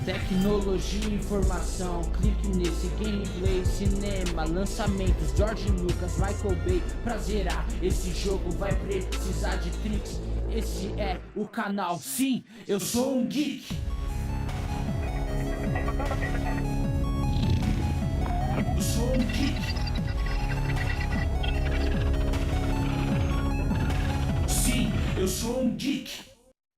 Tecnologia e informação, clique nesse gameplay, cinema, lançamentos, George Lucas, Michael Bay. Pra zerar esse jogo vai precisar de tricks. Esse é o canal, sim, eu sou um geek. Eu sou um geek. Sim, eu sou um geek.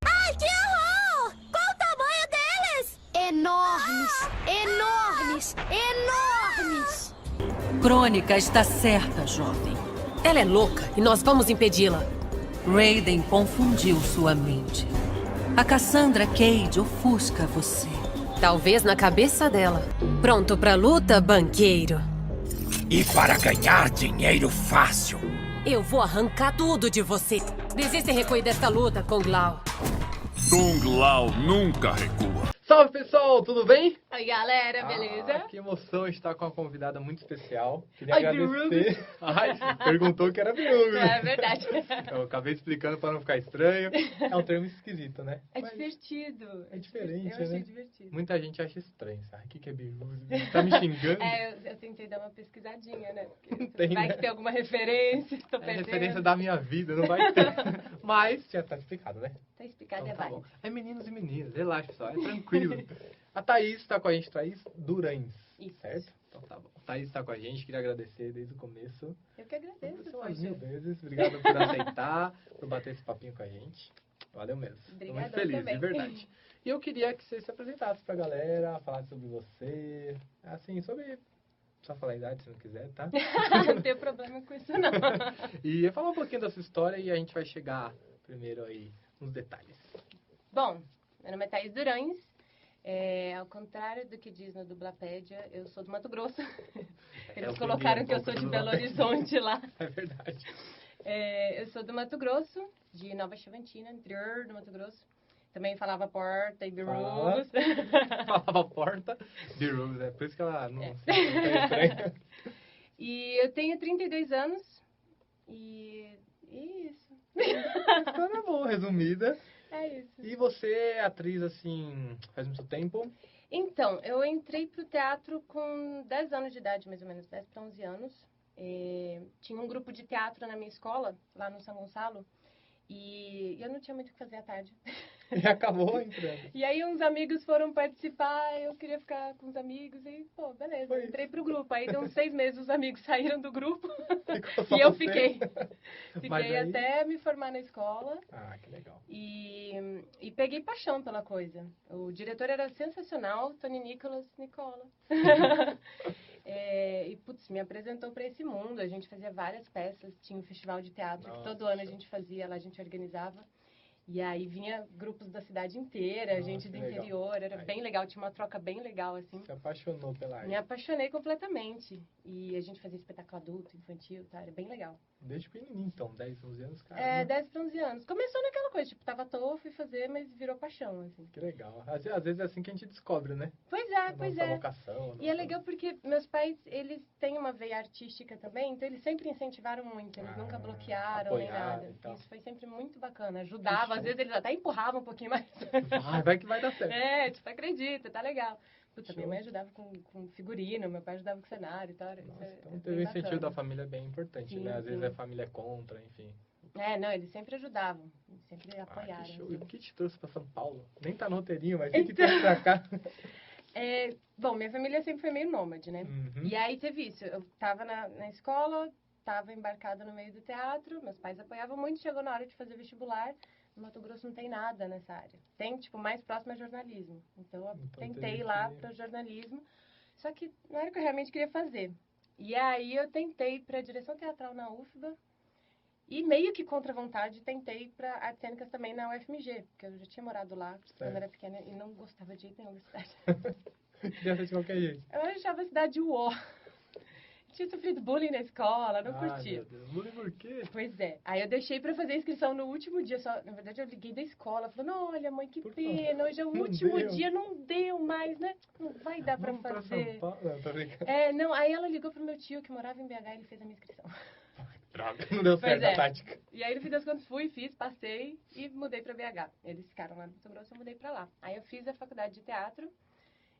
Ai, que horror! Qual o tamanho deles? Enormes! Enormes! Enormes! Crônica está certa, jovem. Ela é louca e nós vamos impedi-la. Raiden confundiu sua mente. A Cassandra Cage ofusca você. Talvez na cabeça dela. Pronto pra luta, banqueiro? E para ganhar dinheiro fácil. Eu vou arrancar tudo de você. Desiste e recue desta luta, Kung Lao. Kung Lao nunca recua. Salve pessoal, tudo bem? Oi galera, beleza? Que emoção estar com uma convidada muito especial. Queria Ai, agradecer. Ai, perguntou que era biruga. É verdade. Eu acabei explicando para não ficar estranho. É um termo esquisito, né? É Mas divertido. é diferente, Eu achei né? divertido. Muita gente acha estranho, sabe? O que é biruga? Tá me xingando? Eu tentei dar uma pesquisadinha, né? Porque Tem, vai né? que tem alguma referência, tô É perdendo. referência da minha vida, não vai ter. Mas já tá explicado, né? Tá explicado, Então é tá válido. bom. É meninos e meninas, relaxa pessoal, é tranquilo. A Thaís tá com a gente, Thaís Durães, Isso. certo? Então tá bom. A Thaís tá com a gente, queria agradecer desde o começo. Eu que agradeço, Você umas poxa. 1000 vezes, obrigado por aceitar, por bater esse papinho com a gente. Valeu mesmo. Tô muito Obrigadão feliz, também. de verdade. E eu queria que você se apresentasse pra galera, falasse sobre você, assim, sobre... Só falar a idade se não quiser, tá? Não tenho problema com isso, não. E falar um pouquinho da sua história e a gente vai chegar primeiro aí nos detalhes. Bom, meu nome é Thaís Durães. Ao contrário do que diz na Dublapédia, eu sou do Mato Grosso. Eles eu colocaram peguei que eu sou de do Belo Dublapédia. Horizonte lá. É verdade. Eu sou do Mato Grosso, de Nova Chavantina, interior do Mato Grosso. Também falava porta e birugos. Falava porta, birugas, é por isso que ela não se é estranha. E eu tenho 32 anos. E isso. História boa, resumida. É isso. E você é atriz, assim, faz muito tempo? Então, eu entrei pro teatro com 10 anos de idade, mais ou menos, 10 para 11 anos. Tinha um grupo de teatro na minha escola, lá no São Gonçalo. E eu não tinha muito o que fazer à tarde. E acabou entrando. E aí uns amigos foram participar, eu queria ficar com os amigos e, pô, beleza, Foi entrei pro grupo. Aí deu uns 6 meses, os amigos saíram do grupo Ficou só e eu você. fiquei. Mas Fiquei aí- até me formar na escola Ah, que legal. e peguei paixão pela coisa. O diretor era sensacional, Tony Nicola. Putz, me apresentou para esse mundo. A gente fazia várias peças, tinha um festival de teatro que todo ano a gente fazia, lá a gente organizava. E aí vinha grupos da cidade inteira, Nossa, gente do que legal. interior, era Aí. bem legal, tinha uma troca bem legal, assim. Se apaixonou pela arte. Me apaixonei completamente. E a gente fazia espetáculo adulto, infantil, tá? Era bem legal. Desde pequenininho, então, 10, 11 anos, cara. 10 para 11 anos. Começou naquela coisa, tipo, tava à toa, fui fazer, mas virou paixão, assim. Que legal. Às vezes é assim que a gente descobre, né? Pois A é. nossa vocação. a E é nossa- legal porque meus pais, eles têm uma veia artística também, então eles sempre incentivaram muito, eles nunca bloquearam nem apoiaram nada. e tal. Isso foi sempre muito bacana, ajudava, show. às vezes eles até empurravam um pouquinho mais. Vai que vai dar certo. Tipo, acredita, tá legal. Puta, Show. minha mãe ajudava com figurino, meu pai ajudava com cenário e tal. Isso Nossa, então bem teve o incentivo bacana. da família bem importante, Sim, né? Às vezes sim. a família é contra, enfim. Não, eles sempre ajudavam, eles sempre apoiaram. Que show. assim. E o que te trouxe pra São Paulo? Nem tá no roteirinho, mas o que Então- trouxe pra cá? Bom, minha família sempre foi meio nômade, né? Uhum. E aí teve isso, eu tava na escola, tava embarcada no meio do teatro, meus pais apoiavam muito, chegou na hora de fazer vestibular, no Mato Grosso não tem nada nessa área. Tem, tipo, mais próximo a jornalismo. Então eu Então, tentei teve ir lá que- para jornalismo, só que não era o que eu realmente queria fazer. E aí eu tentei para direção teatral na UFBA, e meio que contra a vontade, tentei para artes cênicas também na UFMG, porque eu já tinha morado lá quando Certo. era pequena e não gostava de jeito nenhum da cidade. Queria ser de qualquer jeito. Eu achava a cidade uó. Tinha sofrido bullying na escola, não Ai, curtia. meu Deus. Bullying por quê? Pois é. Aí eu deixei pra fazer a inscrição no último dia. Só, na verdade, eu liguei da escola, falando, olha, mãe, que Por pena, hoje é o Não último deu. dia, não deu mais, né? Não vai dar pra Vamos pra fazer. São Paulo? Não, tô brincando. Não, aí ela ligou pro meu tio, que morava em BH, e ele fez a minha inscrição. Droga, não deu certo Pois é. a tática. E aí, no fim das contas, fui, fiz, passei e mudei pra BH. Eles ficaram lá no Mato Grosso, eu mudei pra lá. Aí eu fiz a faculdade de teatro,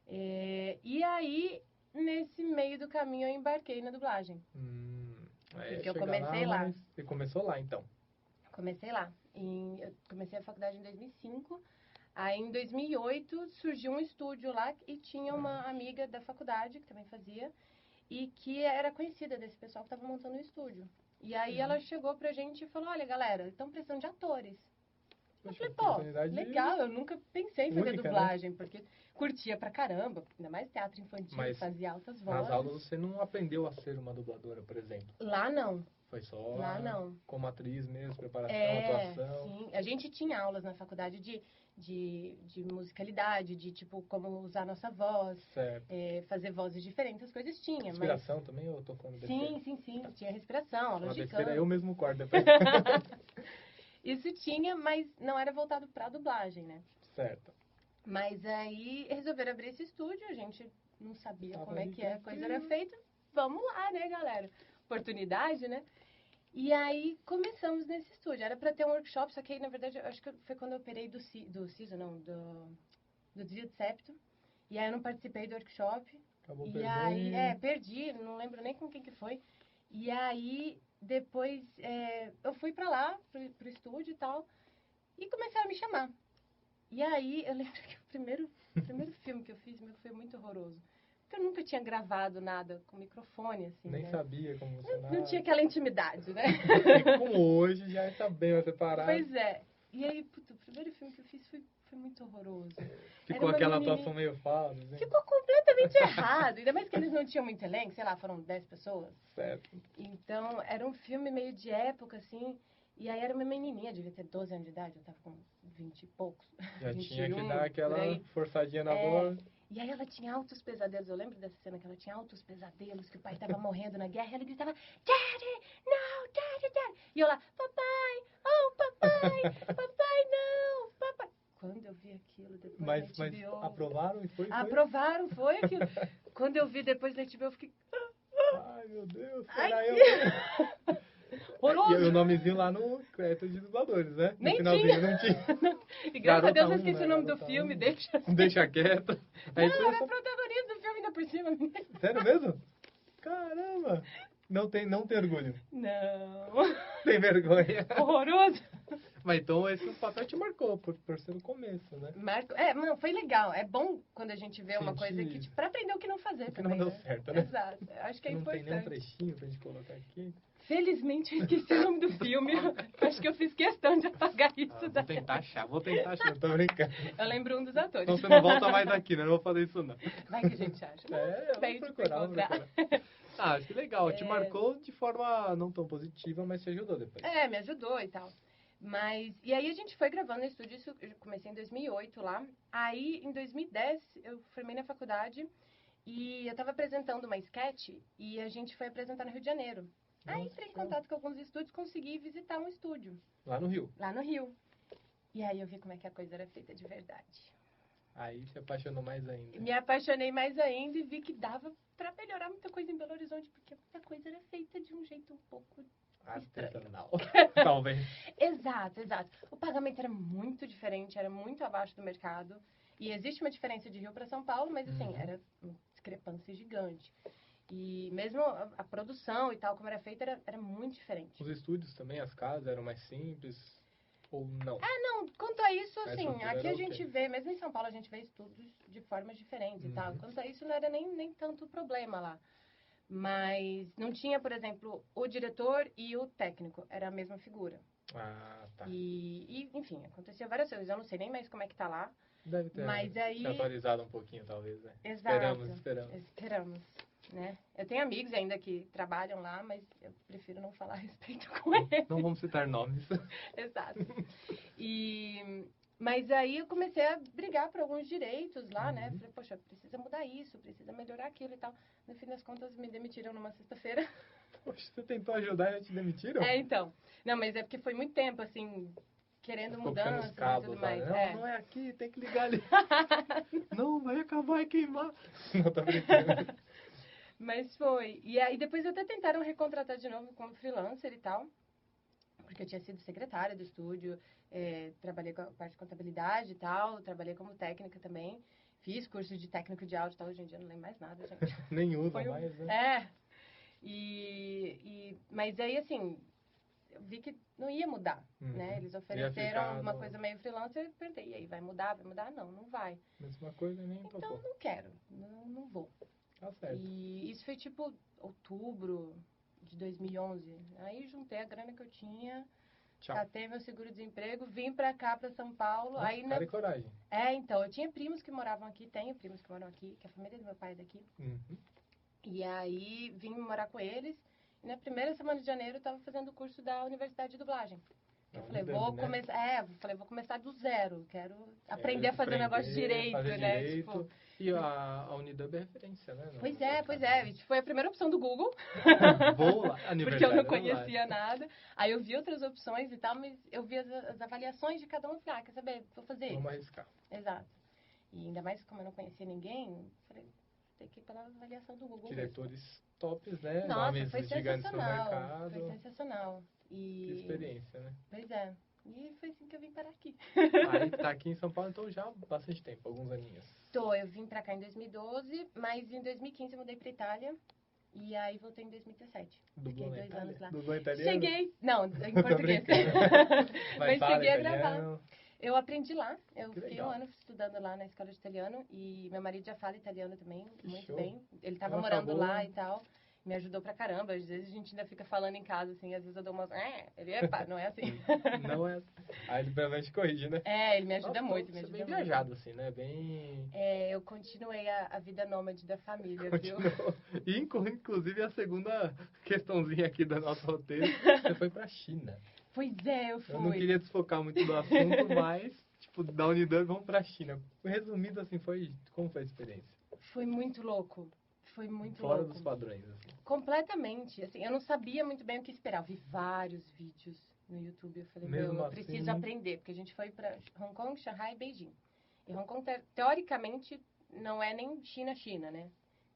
E aí, nesse meio do caminho, eu embarquei na dublagem. Porque eu comecei lá. Mas você começou lá, então. Comecei lá. Eu comecei a faculdade em 2005. Aí, em 2008, surgiu um estúdio lá e tinha uma amiga da faculdade que também fazia e que era conhecida desse pessoal que estava montando o estúdio. E aí, ela chegou pra gente e falou, olha, galera, estão precisando de atores. Eu falei, pô, legal, eu nunca pensei em fazer dublagem, porque curtia pra caramba, ainda mais teatro infantil, Mas fazia altas vozes. nas aulas você não aprendeu a ser uma dubladora, por exemplo? Lá não. Foi só Lá não. como atriz mesmo, preparação, atuação? Sim. A gente tinha aulas na faculdade de musicalidade, de tipo, como usar nossa voz, fazer vozes diferentes, as coisas tinha. Respiração também, ou eu tô falando besteira? Sim. Tinha respiração, aulas de besteira canto. eu mesmo corto depois. Isso tinha, mas não era voltado pra dublagem, né? Certo. Mas aí resolveram abrir esse estúdio, a gente não sabia como é que a coisa era feita. Vamos lá, né, galera? Oportunidade, né? E aí começamos nesse estúdio. Era pra ter um workshop, só que aí, na verdade, eu acho que foi quando eu operei do desvio de septo. E aí eu não participei do workshop. Acabou e perdendo. aí, perdi, não lembro nem com quem que foi. E aí, depois, eu fui pra lá, pro estúdio e tal, e começaram a me chamar. E aí, eu lembro que o primeiro filme que eu fiz foi muito horroroso. Porque eu nunca tinha gravado nada com microfone, assim, Nem né? sabia como funcionava. Não tinha aquela intimidade, né? E como hoje, já está bem mais separado. Pois é. E aí, o primeiro filme que eu fiz foi muito horroroso. Ficou aquela atuação meio falsa, assim. Ficou completamente errado. Ainda mais que eles não tinham muito elenco, sei lá, foram 10 pessoas. Certo. Então, era um filme meio de época, assim. E aí era uma menininha, devia ter 12 anos de idade, eu tava com 20 e poucos. Já 21, tinha que dar aquela forçadinha na voz. E aí ela tinha altos pesadelos. Eu lembro dessa cena que ela tinha altos pesadelos, que o pai tava morrendo na guerra, e ela gritava, Daddy, não, Daddy. E eu lá, papai, oh, papai, não, papai. Quando eu vi aquilo depois Mas na HBO... aprovaram e foi? Aprovaram, foi aquilo. Quando eu vi depois na HBO, eu fiquei... Ai, meu Deus, Ai, será eu? Horroroso. E o nomezinho lá no crédito de dubladores, né? Nem no finalzinho tinha. não tinha. E graças a Deus eu Garota esqueci um, o nome do garota filme, um. deixa assim. Deixa quieto. Não, Aí ela você era só- protagonista do filme ainda por cima. Sério mesmo? Caramba! Não tem orgulho. Não. Tem vergonha. Horroroso. Mas então esse papel te marcou por ser o começo, né? Não, foi legal. É bom quando a gente vê uma Gente, coisa que, tipo, pra aprender o que não fazer que também, não deu né? certo, né? Exato. Acho que é Não tem nem um importante. trechinho pra gente colocar aqui. Felizmente eu esqueci o nome do filme. Acho que eu fiz questão de apagar isso Vou daí. tentar achar, tô brincando. Eu lembro um dos atores. Então você não volta mais aqui, né? Não vou fazer isso não. Vai que a gente acha. Bem vamos de procurar, vamos encontrar. procurar. Ah, que legal. Te marcou de forma não tão positiva, mas te ajudou depois. Me ajudou e tal. E aí a gente foi gravando no estúdio, isso eu comecei em 2008 lá. Aí, em 2010, eu formei na faculdade e eu tava apresentando uma sketch e a gente foi apresentar no Rio de Janeiro. Aí entrei em contato com alguns estúdios, consegui visitar um estúdio. Lá no Rio. Lá no Rio. E aí eu vi como é que a coisa era feita de verdade. Aí se apaixonou mais ainda. Me apaixonei mais ainda e vi que dava pra melhorar muita coisa em Belo Horizonte, porque muita coisa era feita de um jeito um pouco artesanal. Talvez. Exato. O pagamento era muito diferente, era muito abaixo do mercado. E existe uma diferença de Rio para São Paulo, mas assim, era uma discrepância gigante. E mesmo a produção e tal, como era feita, era muito diferente. Os estúdios também, as casas eram mais simples ou não? Não, quanto a isso, A assim, estrutura aqui era a gente vê, mesmo em São Paulo, a gente vê estúdios de formas diferentes e tal. Quanto a isso, não era nem tanto problema lá. Mas não tinha, por exemplo, o diretor e o técnico. Era a mesma figura. Ah, tá. E enfim, acontecia várias coisas. Eu não sei nem mais como é que tá lá. Deve ter Mas aí... atualizado um pouquinho, talvez, né? Exato. Esperamos. Né? Eu tenho amigos ainda que trabalham lá, mas eu prefiro não falar a respeito com eles. Não vamos citar nomes. Exato. Mas aí eu comecei a brigar por alguns direitos lá, né? Falei, poxa, precisa mudar isso, precisa melhorar aquilo e tal. No fim das contas, me demitiram numa sexta-feira. Poxa, você tentou ajudar e já te demitiram? Então. Não, mas é porque foi muito tempo, assim, querendo Ficou mudança os cabos, e tudo mais. Lá, não é aqui, tem que ligar ali. Não, vai acabar e queimar. Não, tá brincando. Mas foi. E aí depois até tentaram recontratar de novo como freelancer e tal. Porque eu tinha sido secretária do estúdio, trabalhei com a parte de contabilidade e tal, trabalhei como técnica também. Fiz curso de técnico de áudio, hoje em dia eu não lembro mais nada, gente. Nem usa Foi mais, né? É. Mas aí, assim, eu vi que não ia mudar, né? Eles ofereceram ficar uma no- coisa meio freelancer, eu perguntei, e aí, vai mudar? Vai mudar? Não, não vai. Mesma coisa, nem Então, topou. não quero, não vou. Tá certo. E isso foi, tipo, outubro de 2011. Aí, juntei a grana que eu tinha, Tchau. catei meu seguro-desemprego, vim pra cá, pra São Paulo. Nossa, Aí, cara e coragem. então, eu tinha primos que moravam aqui, tenho primos que moram aqui, que a família do meu pai é daqui. Uhum. E aí, vim morar com eles. E na primeira semana de janeiro, eu tava fazendo o curso da Universidade de Dublagem. Eu falei, vou começar do zero. Quero aprender a fazer o negócio direito, fazer né? direito. Tipo, E a Unidub é referência, né? no pois mercado. é. Isso foi a primeira opção do Google. Vou lá, Porque eu aniversário não da conhecia nada. Aí eu vi outras opções e tal, mas eu vi as avaliações de cada um e falei, quer saber? Vou fazer Vamos isso. arriscar. Exato. E ainda mais como eu não conhecia ninguém, falei, tem que ir pela avaliação do Google mesmo. Diretores tops, né? Nossa, Nomes foi gigantes no sensacional. mercado. Foi sensacional. Que experiência, né? Pois é. E foi assim que eu vim parar aqui. Aí tá aqui em São Paulo, então já há bastante tempo, alguns aninhos. Eu vim pra cá em 2012, mas em 2015 eu mudei pra Itália. E aí voltei em 2017. Dublou na Fiquei 2 Itália? anos lá. Dublou italiano? Cheguei. Não, em Tô português. brincando. Mas fala cheguei a italiano. gravar. Eu aprendi lá. Eu Que fiquei legal. 1 ano estudando lá na escola de italiano. E meu marido já fala italiano também, Que muito show. bem. Ele tava Então, morando acabou. lá e tal. Me ajudou pra caramba. Às vezes a gente ainda fica falando em casa, assim. Às vezes eu dou umas... Ele, epa, não é assim. Não é. Aí ele pelo menos corrige, né? Ele me ajuda Nossa, muito, me você é ajuda bem muito. viajado, assim, né? Bem... Eu continuei a vida nômade da família, viu? Continuou. E inclusive a segunda questãozinha aqui do nosso roteiro, você foi pra China. Pois é, eu fui. Eu não queria desfocar muito do assunto, mas, tipo, da Unidub vamos pra China. Resumido, assim, como foi a experiência? Foi muito louco. Foi muito Fora louco. dos padrões, assim. Completamente. Assim, eu não sabia muito bem o que esperar. Eu vi vários vídeos no YouTube. Eu falei, Mesmo eu preciso assim- aprender. Porque a gente foi pra Hong Kong, Shanghai e Beijing. E Hong Kong, teoricamente, não é nem China, né?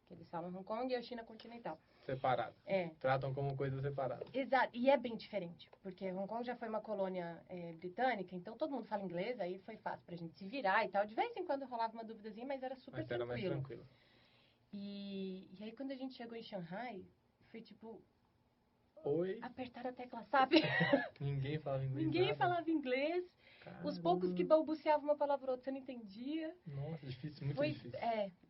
Que eles falam Hong Kong e a China continental. Separado. É. Tratam como coisas separadas. Exato, e é bem diferente, porque Hong Kong já foi uma colônia britânica, então todo mundo fala inglês, aí foi fácil pra gente se virar e tal. De vez em quando rolava uma duvidazinha, mas era super Mas era mais tranquilo. tranquilo. E aí quando a gente chegou em Shanghai, foi tipo, Oi. apertar a tecla, sabe? Ninguém falava inglês. Ninguém nada. falava inglês, os poucos que balbuciavam uma palavra ou outra você não entendia. Nossa, difícil, muito Foi, difícil.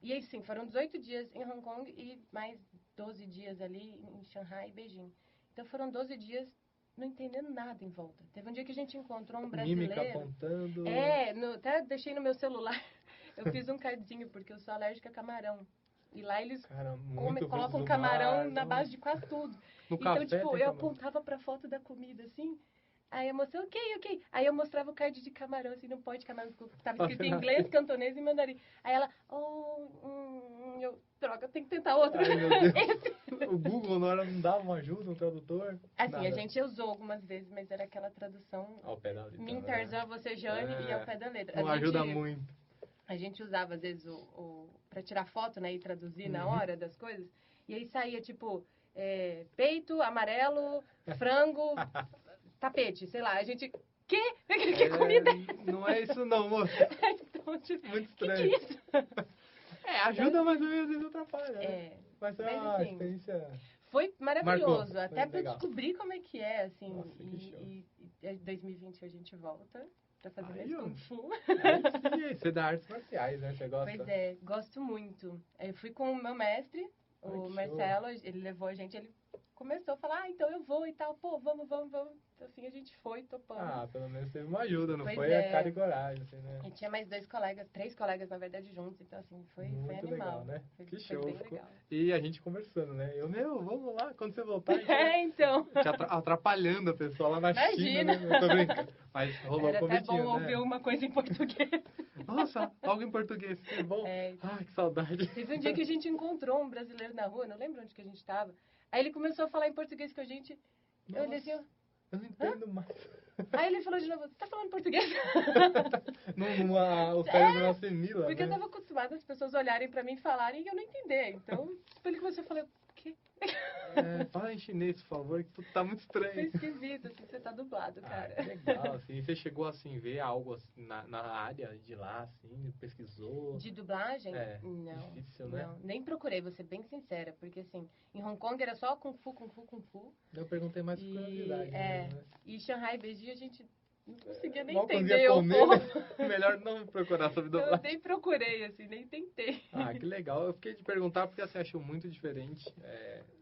e aí sim, foram 18 dias em Hong Kong e mais 12 dias ali em Shanghai e Beijing. Então foram 12 dias não entendendo nada em volta. Teve um dia que a gente encontrou um brasileiro. Mímica apontando. Até deixei no meu celular. Eu fiz um cardzinho, porque eu sou alérgica a camarão. E lá eles Cara, muito colocam frutos do camarão mar, na não. base de quase tudo. No Então, café tipo, tem eu camarão. apontava pra foto da comida, assim. Aí a moça, ok. Aí eu mostrava o card de camarão, assim, não pode camarão. Tava escrito em inglês, cantonês e mandarim. Aí ela, droga, eu tenho que tentar outro. Ai, meu Deus. O Google na hora não dava uma ajuda, um tradutor? Assim, Nada. a gente usou algumas vezes, mas era aquela tradução Ao pé da letra. Min né? Tarzan, você Jane e ao pé da letra. Não A gente- ajuda muito. A gente usava, às vezes, pra tirar foto, né? E traduzir na hora das coisas. E aí saía, tipo, peito, amarelo, frango, tapete, sei lá. A gente, quê? Que comida é essa? Não é isso não, moça. Então, tipo, Muito que estranho. é isso? Ajuda, mas às vezes atrapalha. né? É, Mas é mas, uma assim, experiência... foi maravilhoso. Marcou, até foi pra eu legal. descobrir como é que é, assim. Nossa, que show. E 2020 a gente volta pra fazer Aí, mais ó. Kung Fu. Aí, você dá artes marciais, né? Você gosta? Pois é, gosto muito. Eu fui com o meu mestre, Ai, o que Marcelo, ele levou a gente, ele começou a falar, então eu vou e tal, pô, vamos. Assim, a gente foi, topando. Ah, pelo menos teve uma ajuda, não Pois foi é. a cara e coragem, assim, né? E tinha mais 3 colegas, na verdade, juntos, então assim, foi Muito animal. legal, né? Foi, Que foi show. bem ficou- legal. E a gente conversando, né? Vamos lá, quando você voltar, a gente Então. te atrapalhando a pessoa lá na China, Imagina. né? Eu tô brincando. Mas rolou Era o até bom convitinho, né? ouvir uma coisa em português. Nossa, algo em português, que bom. Então. Ai, que saudade. Teve um dia que a gente encontrou um brasileiro na rua, não lembro onde que a gente tava. Aí ele começou a falar em português com a gente. Eu olhei assim, Nossa, eu não entendo mais. aí ele falou de novo, você tá falando português? O cérebro não assimila, Porque né? eu tava acostumada as pessoas olharem pra mim e falarem e eu não entender. Então, tipo, ele começou a falar, o quê? Fala em chinês, por favor, que tudo tá muito Foi estranho. esquisito, assim, você tá dublado, cara. Que legal, assim. Você chegou, assim, ver algo assim, na área de lá, assim, pesquisou? De dublagem? É, Não. difícil, né? Não, nem procurei, vou ser bem sincera, porque assim, em Hong Kong era só Kung Fu, Kung Fu, Kung Fu. Eu perguntei mais por curiosidade mesmo, né? E Shanghai, Beijing, a gente não conseguia nem Mal conseguia entender o comer, povo. né? Melhor não procurar sobre Eu dublagem. nem procurei, assim, nem tentei. Que legal. Eu fiquei de perguntar porque, assim, achei muito diferente,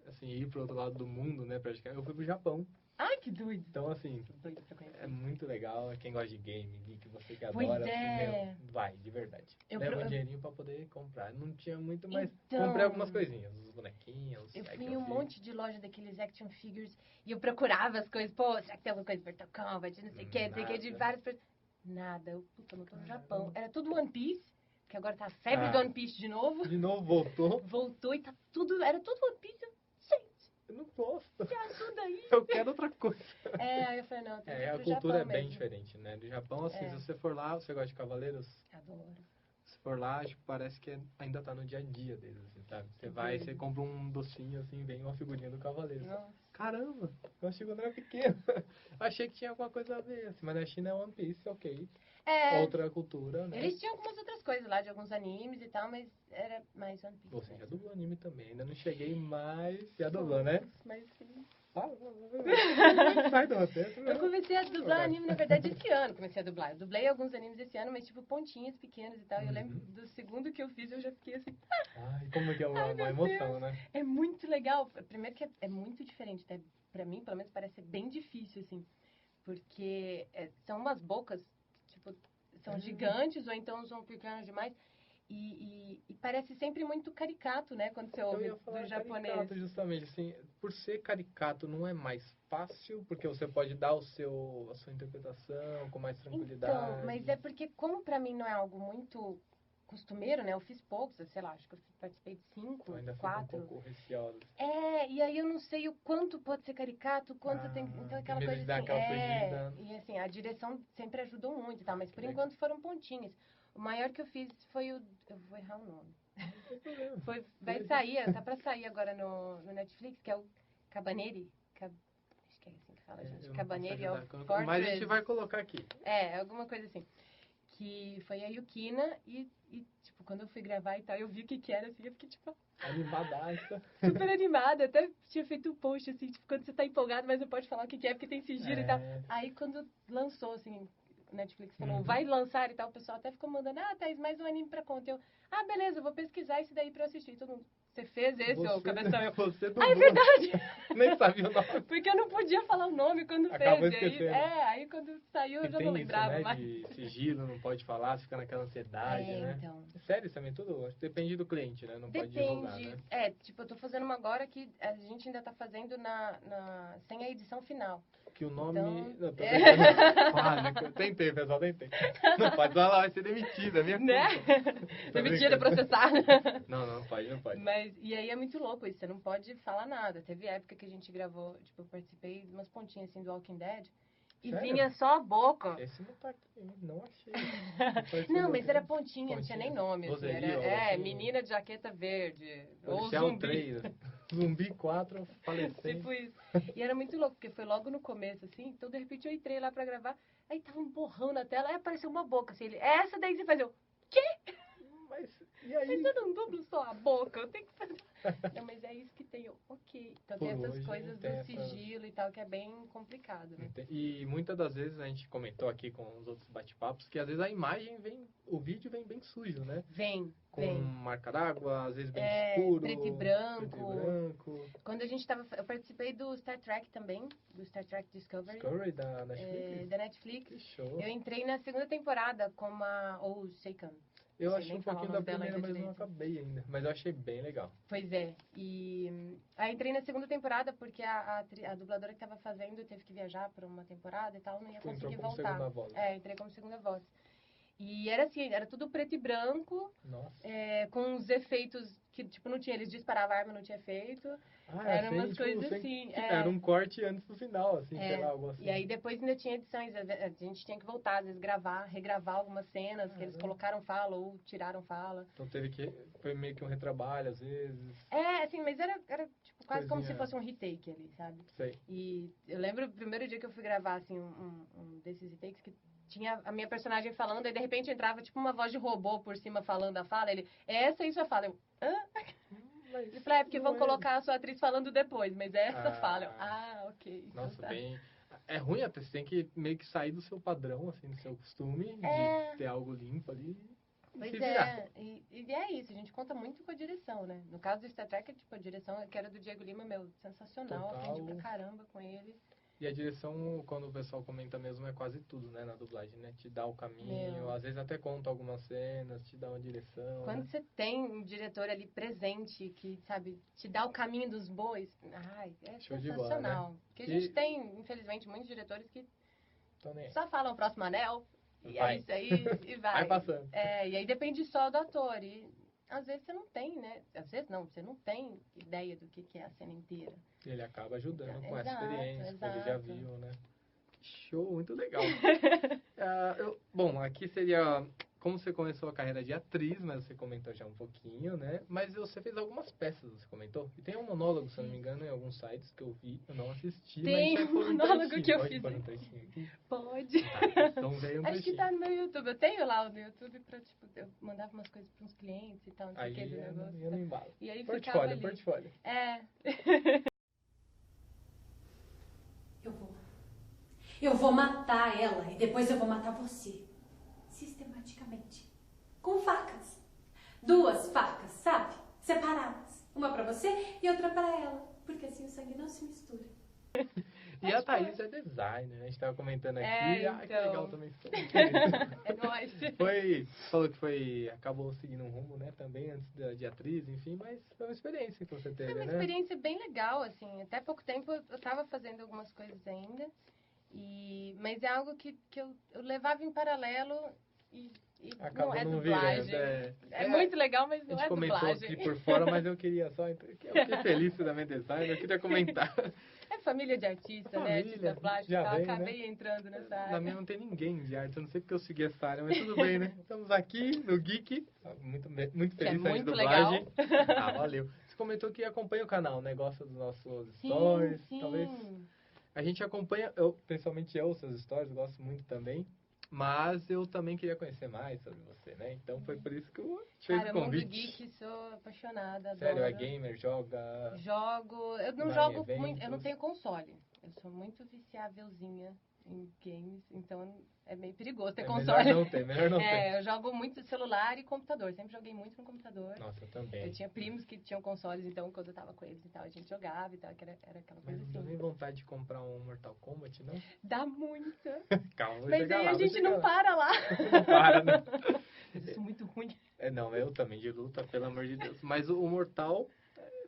assim, ir pro outro lado do mundo, né, praticamente. Eu fui pro Japão. Ai, que doido. Então, assim, Doido pra conhecer. é muito legal. Quem gosta de game, geek, você que Pois adora, é. assim, vai, de verdade. Eu Leva pro- um dinheirinho pra poder comprar. Não tinha muito, mas Então, comprei algumas coisinhas. Os bonequinhos, Eu fui action em um figures. monte de loja daqueles action figures e eu procurava as coisas. Pô, será que tem alguma coisa de Mortal Kombat, não sei o que, não sei o que, de Nada. várias... Nada. Eu não tô no Japão. Era tudo One Piece, que agora tá a febre do One Piece de novo. De novo voltou. Voltou e tá tudo... Era tudo One Piece. Gente, Eu não gosto. me ajuda aí. Eu quero outra coisa. Aí eu falei, não, tem que ir A pro cultura Japão é bem mesmo. diferente, né? Do Japão, assim, É. se você for lá, você gosta de cavaleiros? Adoro. Se for lá, acho que parece que ainda tá no dia a dia deles, assim, sabe? Você vai, você compra um docinho, assim, vem uma figurinha do cavaleiro. Nossa. Caramba, eu achei que quando era pequeno. Achei que tinha alguma coisa a ver, assim, mas na China é One Piece, ok. Outra cultura, né? Eles tinham algumas outras coisas lá, de alguns animes e tal, mas era mais One Piece. Você já mesmo. dublou anime também, ainda não cheguei, mas já dublou, né? Mas sim. Fala, sai do roteiro. Eu comecei a dublar anime, na verdade, esse ano. Comecei a dublar. Eu dublei alguns animes esse ano, mas tipo pontinhas pequenas e tal. E eu lembro do segundo que eu fiz, eu já fiquei assim. Ai, como que é uma meu emoção, né? É muito legal. Primeiro que é muito diferente, né? Pra mim, pelo menos, parece ser bem difícil, assim. Porque são umas bocas, tipo, são gigantes ou então são pequenas demais. E parece sempre muito caricato, né? Quando você Eu ouve ia falar do japonês. caricato, justamente, assim, por ser caricato não é mais fácil, porque você pode dar a sua interpretação com mais tranquilidade. Então, mas é porque como pra mim não é algo muito costumeiro, né? Eu fiz poucos, sei lá, acho que eu participei de 5, Eu ainda fico 4. um pouco receosa. E aí eu não sei o quanto pode ser caricato, o quanto tem. Então aquela tem medo coisa de dar assim. aquela fugida. E assim, a direção sempre ajudou muito e tal, mas por legal. enquanto foram pontinhas. O maior que eu fiz foi o. Eu vou errar o nome. Vai sair, tá pra sair agora no Netflix, que é o Cabaneri. Acho que é assim que fala, gente. Eu não Cabaneri consigo of dar- Fortress. Mas a gente vai colocar aqui. Alguma coisa assim. Que foi a Yukina e, tipo, quando eu fui gravar e tal, eu vi o que era, assim, eu fiquei, tipo, Animadaça. super animada. Até tinha feito um post, assim, tipo, quando você tá empolgado, mas não pode falar o que é, porque tem sigilo e tal. Aí, quando lançou, assim, Netflix falou, vai lançar e tal, o pessoal até ficou mandando, Thaís, mais um anime pra conta. Eu, beleza, eu vou pesquisar esse daí pra eu assistir. Todo mundo, você fez esse, ô cabeção? Eu, Você dublou. é verdade! Nem sabia o nome. Porque eu não podia falar o nome quando Acabou fez. E aí, esquecendo. aí quando saiu, eu E já tem não isso, lembrava né? mais. De sigilo, não pode falar, você fica naquela ansiedade, né? Então. Sério, isso também tudo? Acho que depende do cliente, né? Não pode divulgar, né? Tipo, eu tô fazendo uma agora que a gente ainda tá fazendo sem a edição final. Que o nome... Então- Eu tô tentando. Quase, tentei, pessoal, tentei. Não pode falar, vai ser demitida, minha Né? culpa. Demitida, processada. Não pode. Mas, e aí é muito louco isso, você não pode falar nada. Teve época que a gente gravou, tipo, eu participei de umas pontinhas assim do Walking Dead. E Sério? vinha só a boca. Esse não tá aqui, não achei. Não, mas era pontinha, não tinha nem nome. Assim, Vozerio, era, assim. menina de jaqueta verde. Ou Policial zumbi. 3, Zumbi 4, falecendo. Tipo isso. E era muito louco, porque foi logo no começo, assim. Então, de repente, eu entrei lá pra gravar. Aí tava um borrão na tela, aí apareceu uma boca, assim. Ele, essa daí que você faz. Eu, Mas, e aí? mas eu não dublo só a boca, eu tenho que fazer... Não, mas é isso que tem, ok. Então tem Por essas hoje, coisas tem do essa- sigilo e tal, que é bem complicado, né? E muitas das vezes a gente comentou aqui com os outros bate-papos que às vezes a imagem o vídeo vem bem sujo, né? Vem. Com marca d'água, às vezes bem escuro. Preto e branco. Preto e branco. Quando a gente eu participei do Star Trek também, do Star Trek Discovery. Discovery da Netflix. Da Netflix. Que show. Eu entrei na segunda temporada como ou Seikan. Eu sei achei nem um falar o pouquinho da nome dela primeira, ainda mas não direito. acabei ainda. Mas eu achei bem legal. Pois é. E aí entrei na segunda temporada porque a dubladora que tava fazendo teve que viajar por uma temporada e tal, não ia Entrou conseguir como voltar. segunda voz. Entrei como segunda voz. E era assim, era tudo preto e branco, Nossa. com uns efeitos que, tipo, não tinha, eles disparavam a arma, não tinha efeito. Era Eram umas coisas assim. Era um corte antes do final, assim, sei lá, algo assim. E aí depois ainda tinha edições, a gente tinha que voltar, às vezes regravar algumas cenas que eles colocaram fala ou tiraram fala. Então foi meio que um retrabalho, às vezes. Assim, mas era tipo, quase como se Coisinha. fosse um retake ali, sabe? Sei. E eu lembro o primeiro dia que eu fui gravar, assim, um desses retakes que tinha a minha personagem falando, e de repente entrava tipo uma voz de robô por cima falando a fala, ele, essa aí sua fala, eu, hã? Ele falou, porque vão colocar a sua atriz falando depois, mas é essa fala. Eu, ok. Então Nossa, tá. bem... É ruim até, você tem que meio que sair do seu padrão, assim, do seu costume, de ter algo limpo ali. Pois se virar. e é isso, a gente conta muito com a direção, né? No caso do Star Trek, tipo, a direção, que era do Diego Lima, sensacional, Total. aprendi pra caramba com ele. E a direção, quando o pessoal comenta mesmo, é quase tudo, né, na dublagem, né? Te dá o caminho, às vezes até conta algumas cenas, te dá uma direção. Quando você tem um diretor ali presente, que, sabe, te dá o caminho dos bois, é Show de sensacional. bola, né? Porque a gente tem, infelizmente, muitos diretores que Então, nem... só falam o próximo anel, e Vai. é isso aí, e vai. Vai passando. E aí depende só do ator, e às vezes você não tem, né? Às vezes não, você não tem ideia do que é a cena inteira. Ele acaba ajudando Então, com essa experiência, que ele já exato. viu, né? Show, muito legal. Bom, aqui seria como você começou a carreira de atriz, mas você comentou já um pouquinho, né? Mas você fez algumas peças, você comentou? E tem um monólogo, se eu não me engano, em alguns sites que eu vi, eu não assisti, Tem mas um monólogo que eu pode fiz. pôr um trechinho aqui? Pode. Tá, então veio um Acho que trechinho. tá no meu YouTube. Eu tenho lá no YouTube pra, tipo, eu mandava umas coisas pros clientes e tal, não sei o Aí que do negócio. eu não embalo. E aí ficava ali. Portfólio. Eu vou matar ela e depois eu vou matar você. Sistematicamente. Com facas. 2 facas, sabe? Separadas. Uma pra você e outra pra ela. Porque assim o sangue não se mistura. E a Thaís é designer, né? A gente tava comentando aqui. Então. Que legal também. É nóis. Falou que acabou seguindo um rumo, né? Também antes de atriz, enfim, mas foi uma experiência que você teve, Foi uma né? experiência bem legal, assim. Até pouco tempo eu tava fazendo algumas coisas ainda. Mas é algo que eu levava em paralelo e Acabou não é não dublagem. virando, É muito legal, mas A não gente é comentou dublagem. aqui por fora, mas eu queria só... Eu fiquei feliz que também design, eu queria comentar. É família de artista, né? Artista plástico, já então eu vem, acabei entrando nessa área. Na minha não tem ninguém de arte, eu não sei porque eu segui essa área, mas tudo bem, né? Estamos aqui no Geek, muito Que é feliz muito de dublagem. Valeu. Você comentou que acompanha o canal, né? Gosta dos nossos stories, Sim. talvez... A gente acompanha, principalmente eu, seus stories, gosto muito também. Mas eu também queria conhecer mais sobre você, né? Então foi por isso que eu te fiz o convite. Mundo Geek, sou apaixonada, Sério, adoro. é gamer, joga... Jogo, eu não vai em jogo eventos? muito, eu não tenho console. Eu sou muito viciávelzinha em games, então é meio perigoso ter console. Melhor não ter. Eu jogo muito celular e computador, sempre joguei muito no computador. Nossa, eu também. Eu tinha primos que tinham consoles, então quando eu tava com eles e tal, a gente jogava e tal, que era aquela coisa Mas não deu assim. nem vontade de comprar um Mortal Kombat, não? Dá muita. Calma, vou Mas chegar aí lá, a vou gente chegar não lá. para lá. Não para, né? Mas eu sou muito ruim. Não, eu também, de luta, pelo amor de Deus. Mas o Mortal...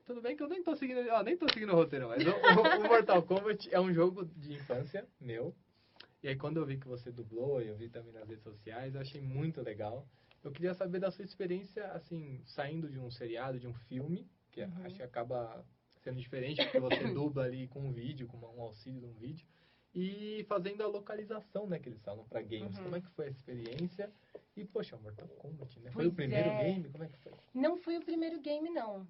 Tudo bem que eu nem tô seguindo o roteiro, mas o Mortal Kombat é um jogo de infância meu. E aí quando eu vi que você dublou, eu vi também nas redes sociais, eu achei muito legal. Eu queria saber da sua experiência, assim, saindo de um seriado, de um filme, que acho que acaba sendo diferente, porque você dubla ali com um vídeo, com um auxílio de um vídeo, e fazendo a localização, né, que eles falam pra games. Como é que foi a experiência? E, poxa, Mortal Kombat, né? Foi o primeiro game? Como é que foi? Não foi o primeiro game, não.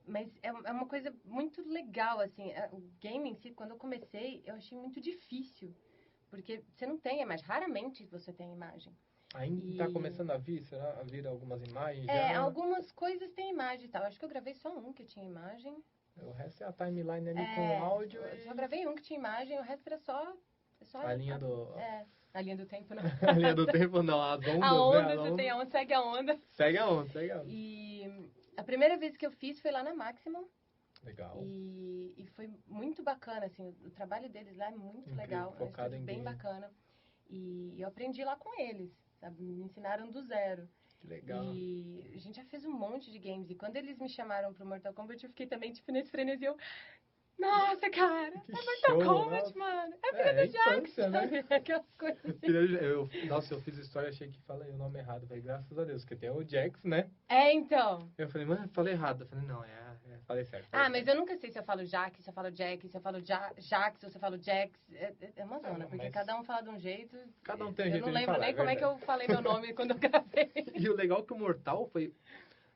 Mas é uma coisa muito legal, assim. O game em si, quando eu comecei, eu achei muito difícil. Porque você não tem imagem. Raramente você tem imagem. Ainda tá começando a vir? Será a vir algumas imagens já? Algumas coisas têm imagem e tal. Acho que eu gravei só um que tinha imagem. O resto é a timeline ali com áudio eu só gravei um que tinha imagem, o resto era só a linha do... a linha do tempo, não. A linha do tempo não, as ondas, A onda, né? você tem a onda, segue a onda. Segue a onda. E a primeira vez que eu fiz foi lá na Maximum. Legal. E foi muito bacana, assim, o trabalho deles lá é muito Incrível, legal. É um focado estúdio em bem game. bacana. E eu aprendi lá com eles, sabe? Me ensinaram do zero. Que legal. E a gente já fez um monte de games. E quando eles me chamaram pro Mortal Kombat, eu fiquei também, tipo, nesse frenesi. Nossa, cara. Que É show, Mortal Kombat, nossa. mano. É a filha do Jax, infância, né? sabe? Aquelas coisas assim. Nossa, eu fiz história, achei que falei o nome errado. Falei, graças a Deus, porque tem o Jax, né? É, então. Eu falei, mano, falei errado. Eu falei, não, falei certo. Ah, mas eu nunca sei se eu falo Jax, se eu falo Jack, se eu falo Jax, ou se eu falo Jax. É uma zona, porque mas- cada um fala de um jeito. Cada um tem um Eu jeito não de lembro falar, nem é como é que eu falei meu nome quando eu gravei. E o legal é que o Mortal foi,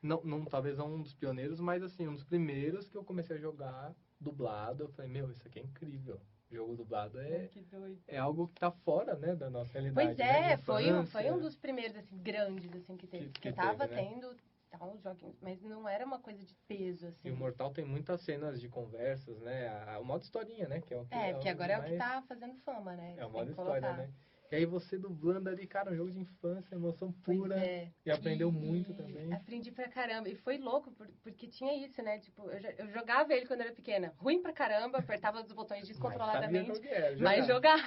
não, talvez não um dos pioneiros, mas assim, um dos primeiros que eu comecei a jogar dublado. Eu falei, meu, isso aqui é incrível. O jogo dublado Que doido. é algo que tá fora, né, da nossa realidade. Pois né, é, de foi infância. um dos primeiros, assim, grandes, assim, que teve. Que Que tava teve, né? tendo tal os joguinhos, mas não era uma coisa de peso, assim. E o Mortal tem muitas cenas de conversas, né? O modo historinha, né? Que é o que Porque agora é o que mais- tá fazendo fama, né? É o Eles modo têm que história, colocar. né? E aí você dublando ali, cara, um jogo de infância, emoção Pois pura. é. E aprendeu muito também. Aprendi pra caramba. E foi louco, porque tinha isso, né? Tipo, eu jogava ele quando era pequena. Ruim pra caramba, apertava os botões Mas sabia descontroladamente. qual que era, Mas jogava.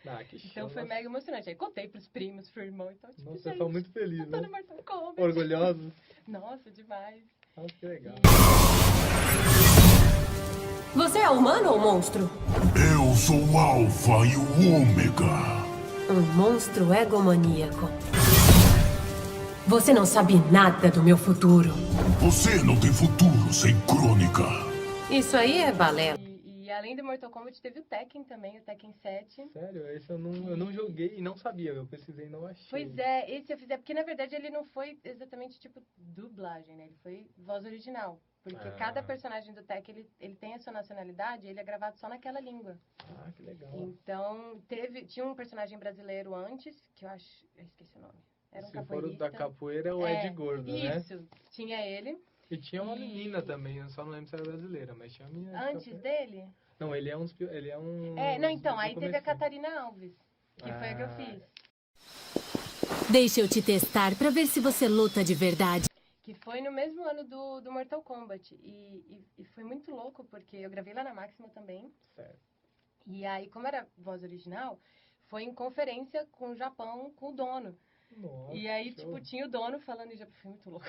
Ah, que show. Então foi nossa. mega emocionante. Aí contei pros primos, pro irmão. Então, tipo, Nossa, gente, eu sou muito feliz, eu tô né? no Mortal Kombat. Orgulhosos. Nossa, demais. Nossa, que legal. Você é humano ou monstro? Eu sou o Alfa e o Ômega. Um monstro egomaníaco. Você não sabe nada do meu futuro. Você não tem futuro sem crônica. Isso aí é balela. E além do Mortal Kombat, teve o Tekken também, o Tekken 7. Sério, esse eu não joguei e não sabia. Eu pesquisei e não achei. Pois é, esse eu fiz. Porque na verdade ele não foi exatamente tipo dublagem, né? Ele foi voz original. Porque cada personagem do Tekken, ele tem a sua nacionalidade e ele é gravado só naquela língua. Ah, que legal. Então, tinha um personagem brasileiro antes, que eu esqueci o nome. Era um Se for o capoeirista. da capoeira, é o Ed Gordo, né? Isso, tinha ele. E tinha uma menina também, eu só não lembro se era brasileira, mas tinha uma menina. de Antes capoeira. dele? Não, ele é um. Não, então, do aí teve a comecinho. Catarina Alves, que foi a que eu fiz. Deixa eu te testar pra ver se você luta de verdade. Que foi no mesmo ano do Mortal Kombat. E foi muito louco, porque eu gravei lá na Máxima também. Certo. E aí, como era voz original, foi em conferência com o Japão, com o dono. Nossa, E aí, show. tipo, tinha o dono falando em japonês. Foi muito louco.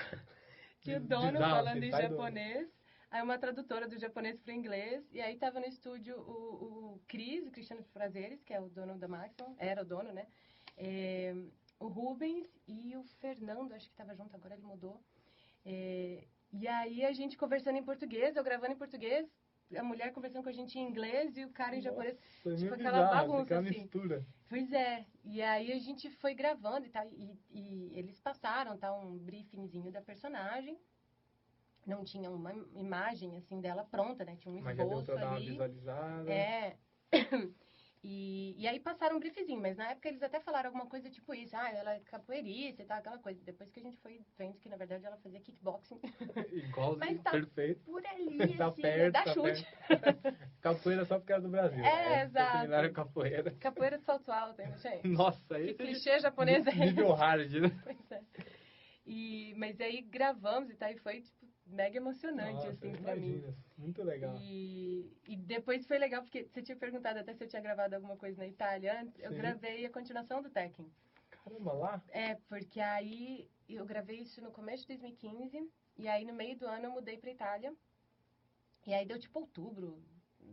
Tinha o dono Bizarro, falando assim, em sai do- japonês. Aí uma tradutora do japonês para inglês. E aí tava no estúdio o Cristiano Prazeres, que é o dono da Maximum. Era o dono, né? O Rubens e o Fernando, acho que tava junto, agora ele mudou. E aí a gente conversando em português, eu gravando em português. A mulher conversando com a gente em inglês e o cara em japonês. Foi Tipo, meio aquela bizarro, bagunça, aquela assim. mistura. Pois é, e aí a gente foi gravando e tal, e eles passaram, tá, um briefingzinho da personagem, não tinha uma imagem, assim, dela pronta, né, tinha um Mas já deu esboço pra dar uma ali, visualizada. e aí passaram um briefzinho, mas na época eles até falaram alguma coisa tipo isso, ela é capoeirista e tal, aquela coisa, depois que a gente foi vendo que na verdade ela fazia kickboxing, Igualzinho, mas tá perfeito. por ali, Tá assim, perto, dá tá chute. Capoeira só porque era do Brasil. Exato. Não era capoeira. Capoeira de salto alto, hein, gente? Nossa, Que esse clichê japonês é esse? nível hard, né? Pois é. Mas aí gravamos e tal, e foi, tipo, mega emocionante, Nossa, assim, pra mim. imagina. Muito legal. E depois foi legal, porque você tinha perguntado até se eu tinha gravado alguma coisa na Itália antes. Eu Sim. gravei a continuação do Tekken. Caramba, lá? Porque aí eu gravei isso no começo de 2015, e aí no meio do ano eu mudei pra Itália. E aí deu, tipo, outubro,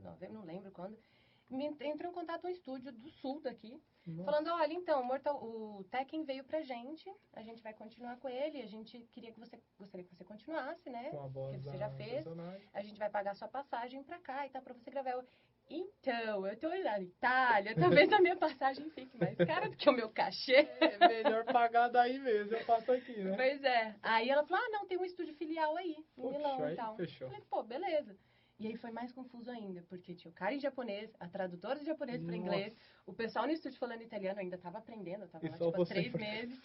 novembro, não lembro quando. Entrou em contato um estúdio do sul daqui, Nossa. falando, olha, então, o Tekken veio pra gente vai continuar com ele, a gente gostaria que você continuasse, né? Com a voz Que você da já fez, personagem. a gente vai pagar sua passagem pra cá e tal, pra você gravar. Então, eu tô na Itália, talvez a minha passagem fique mais cara do que o meu cachê. É melhor pagar daí mesmo, eu faço aqui, né? Pois é. Aí ela falou, não, tem um estúdio filial aí, em Poxa, Milão aí e tal. fechou. Falei, pô, beleza. E aí foi mais confuso ainda, porque tinha o cara em japonês, a tradutora de japonês para Nossa. inglês, o pessoal no estúdio falando italiano, eu ainda tava aprendendo, eu tava E lá, só tipo, há você 3 foi- meses.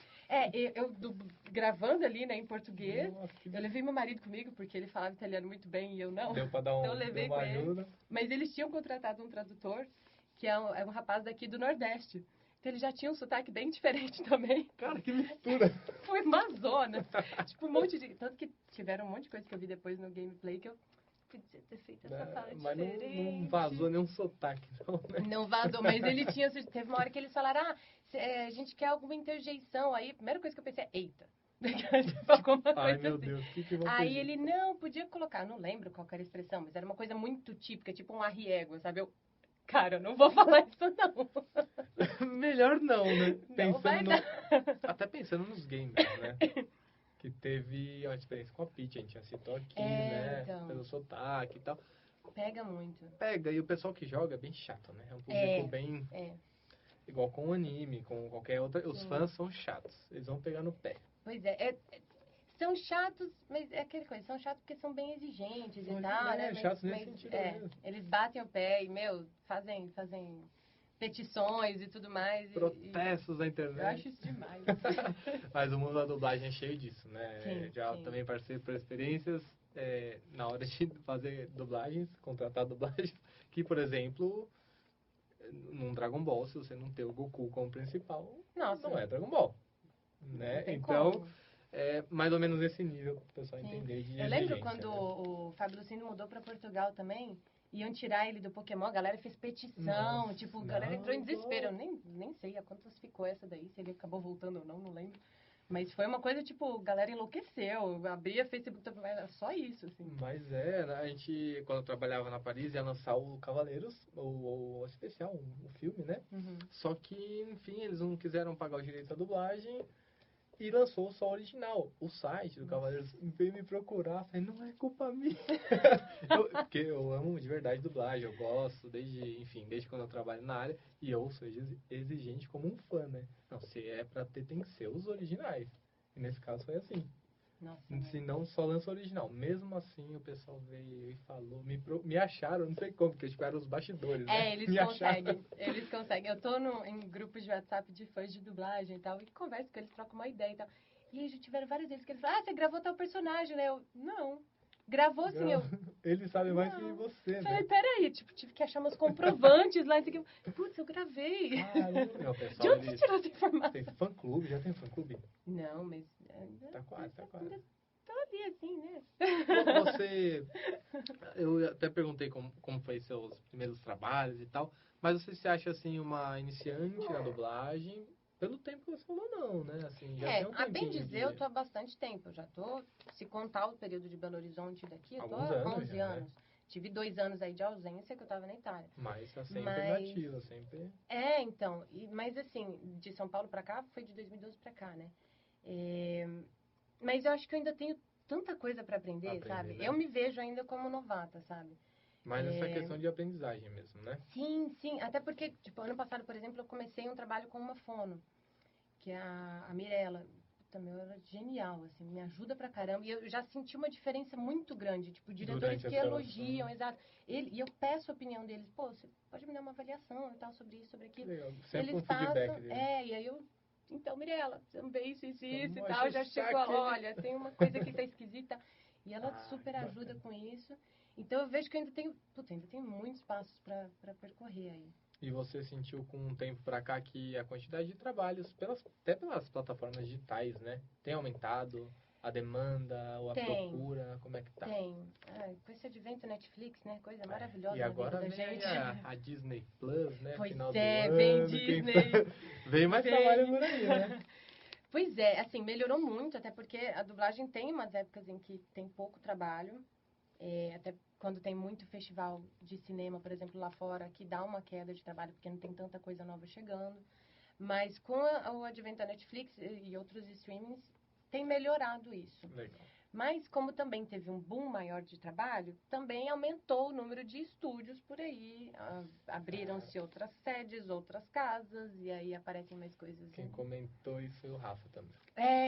Gravando ali, né, em português, Nossa, que eu levei meu marido comigo, porque ele falava italiano muito bem e eu não. Deu pra dar Então eu levei uma com ele. ajuda. Mas eles tinham contratado um tradutor, que é um rapaz daqui do Nordeste. Então ele já tinha um sotaque bem diferente também. Cara, que mistura. Foi uma zona. Tipo, um monte de... Tanto que tiveram um monte de coisa que eu vi depois no gameplay que eu podia ter feito essa fala Mas diferente. não vazou nenhum sotaque, não, né? Não vazou, mas ele tinha... Teve uma hora que eles falaram, a gente quer alguma interjeição. Aí a primeira coisa que eu pensei é, eita, Tipo, alguma Ai, coisa meu assim. Deus, o que vão Aí pedir? ele, não, podia colocar, não lembro qual que era a expressão, mas era uma coisa muito típica, tipo um arriego, sabe? Eu, cara, eu não vou falar isso não. Melhor não, né? Não vai dar. Até pensando nos games, né? Que teve uma experiência com a Peach, a gente já citou aqui, né? Então. Pelo sotaque e tal. Pega muito. Pega, e o pessoal que joga é bem chato, né? É um público bem... É. Igual com o anime, com qualquer outra. Os Sim. fãs são chatos. Eles vão pegar no pé. Pois é, são chatos, mas é aquela coisa, são chatos porque são bem exigentes São e tal, né? é, chatos nesse sentido mesmo. Eles batem o pé e, fazem petições e tudo mais. Protestos na internet. Eu acho isso demais. Mas o mundo da dublagem é cheio disso, né? Sim, Já sim. também passei por experiências na hora de fazer dublagens, contratar dublagens, que, por exemplo, num Dragon Ball, se você não ter o Goku como principal, Nossa. não é Dragon Ball. Né? Não tem Então, como. é mais ou menos nesse nível para o pessoal Sim. entender de Eu lembro exigência, quando né? o Fábio Lucindo mudou pra Portugal também, iam tirar ele do Pokémon, a galera fez petição, Nossa, tipo, a galera entrou em não, desespero. Eu nem sei a quantas ficou essa daí, se ele acabou voltando ou não lembro. Mas foi uma coisa, tipo, a galera enlouqueceu, abria Facebook, era só isso, assim. Mas né, a gente, quando eu trabalhava na Paris, ia lançar o Cavaleiros, o especial, o filme, né? Uhum. Só que, enfim, eles não quiseram pagar o direito da dublagem e lançou só o original. O site do Cavaleiros veio me procurar, falei, não é culpa minha. Porque eu amo de verdade dublagem, eu gosto desde quando eu trabalho na área, e eu sou exigente como um fã, né? Não, se é pra ter, tem que ser os originais. E nesse caso foi assim. Nossa. Se não, só lança o original. Mesmo assim, o pessoal veio e falou, me acharam, não sei como, porque tipo, eram os bastidores, né? Eles Me conseguem, acharam. eles conseguem. Eu tô em grupos de WhatsApp de fãs de dublagem e tal, e converso com eles, troco uma ideia e tal. E aí já tiveram várias vezes que eles falam, você gravou tal personagem, né? Eu, não. Gravou sim, eu... Eles sabem mais que Não. você, Falei, né? peraí, tipo, tive que achar meus comprovantes lá, isso aqui. Putz, eu gravei. Caramba, não, De pessoal, onde você tirou essa informação? tem fã-clube, já tem fã-clube? Não, mas... Tá quase. Tô ali assim, né? Você, eu até perguntei como foi seus primeiros trabalhos e tal, mas você se acha, assim, uma iniciante na dublagem? Pelo tempo que você falou, não, né? Assim, já tem um A bem tempinho dizer, eu tô há bastante tempo. Eu já tô, se contar o período de Belo Horizonte daqui, eu tô Alguns há anos 11 já, né? anos. Tive 2 anos aí de ausência que eu tava na Itália. Mas tá sempre Mas- nativa, sempre... Então, mas assim, de São Paulo pra cá, foi de 2012 pra cá, né? Mas eu acho que eu ainda tenho tanta coisa pra aprender, sabe? Né? Eu me vejo ainda como novata, sabe? Mas nessa questão de aprendizagem mesmo, né? Sim, até porque, tipo, ano passado, por exemplo, eu comecei um trabalho com uma fono, que é a Mirella. Puta, meu, ela é genial, assim, me ajuda pra caramba. E eu já senti uma diferença muito grande, tipo, diretores Durante a que gravação. elogiam, exato. E eu peço a opinião deles, pô, você pode me dar uma avaliação e tal sobre isso, sobre aquilo. Legal. E Sempre eles um feedback passam, dele. e aí eu, então, Mirella, também isso e Vamos tal, já ajustar chegou, aquele- olha, tem uma coisa que tá esquisita. E ela Ah, super que ajuda bacana. com isso. Então eu vejo que eu ainda tenho muitos passos pra percorrer aí. E você sentiu com um tempo pra cá que a quantidade de trabalhos, até pelas plataformas digitais, né? Tem aumentado a demanda ou a Tem. procura? Como é que tá? Tem. Com esse advento Netflix, né? Coisa maravilhosa E agora na vida da vem gente. a Disney Plus, né? Pois Final é, do vem ano, Disney. Vem mais Vem. trabalho por aí, né? Pois é, assim, melhorou muito, até porque a dublagem tem umas épocas em que tem pouco trabalho. Até quando tem muito festival de cinema, por exemplo, lá fora, que dá uma queda de trabalho, porque não tem tanta coisa nova chegando. Mas com o advento da Netflix e outros streamings, tem melhorado isso. Legal. Mas como também teve um boom maior de trabalho, também aumentou o número de estúdios por aí. Abriram-se outras sedes, outras casas, e aí aparecem mais coisas. Quem comentou isso foi o Rafa também.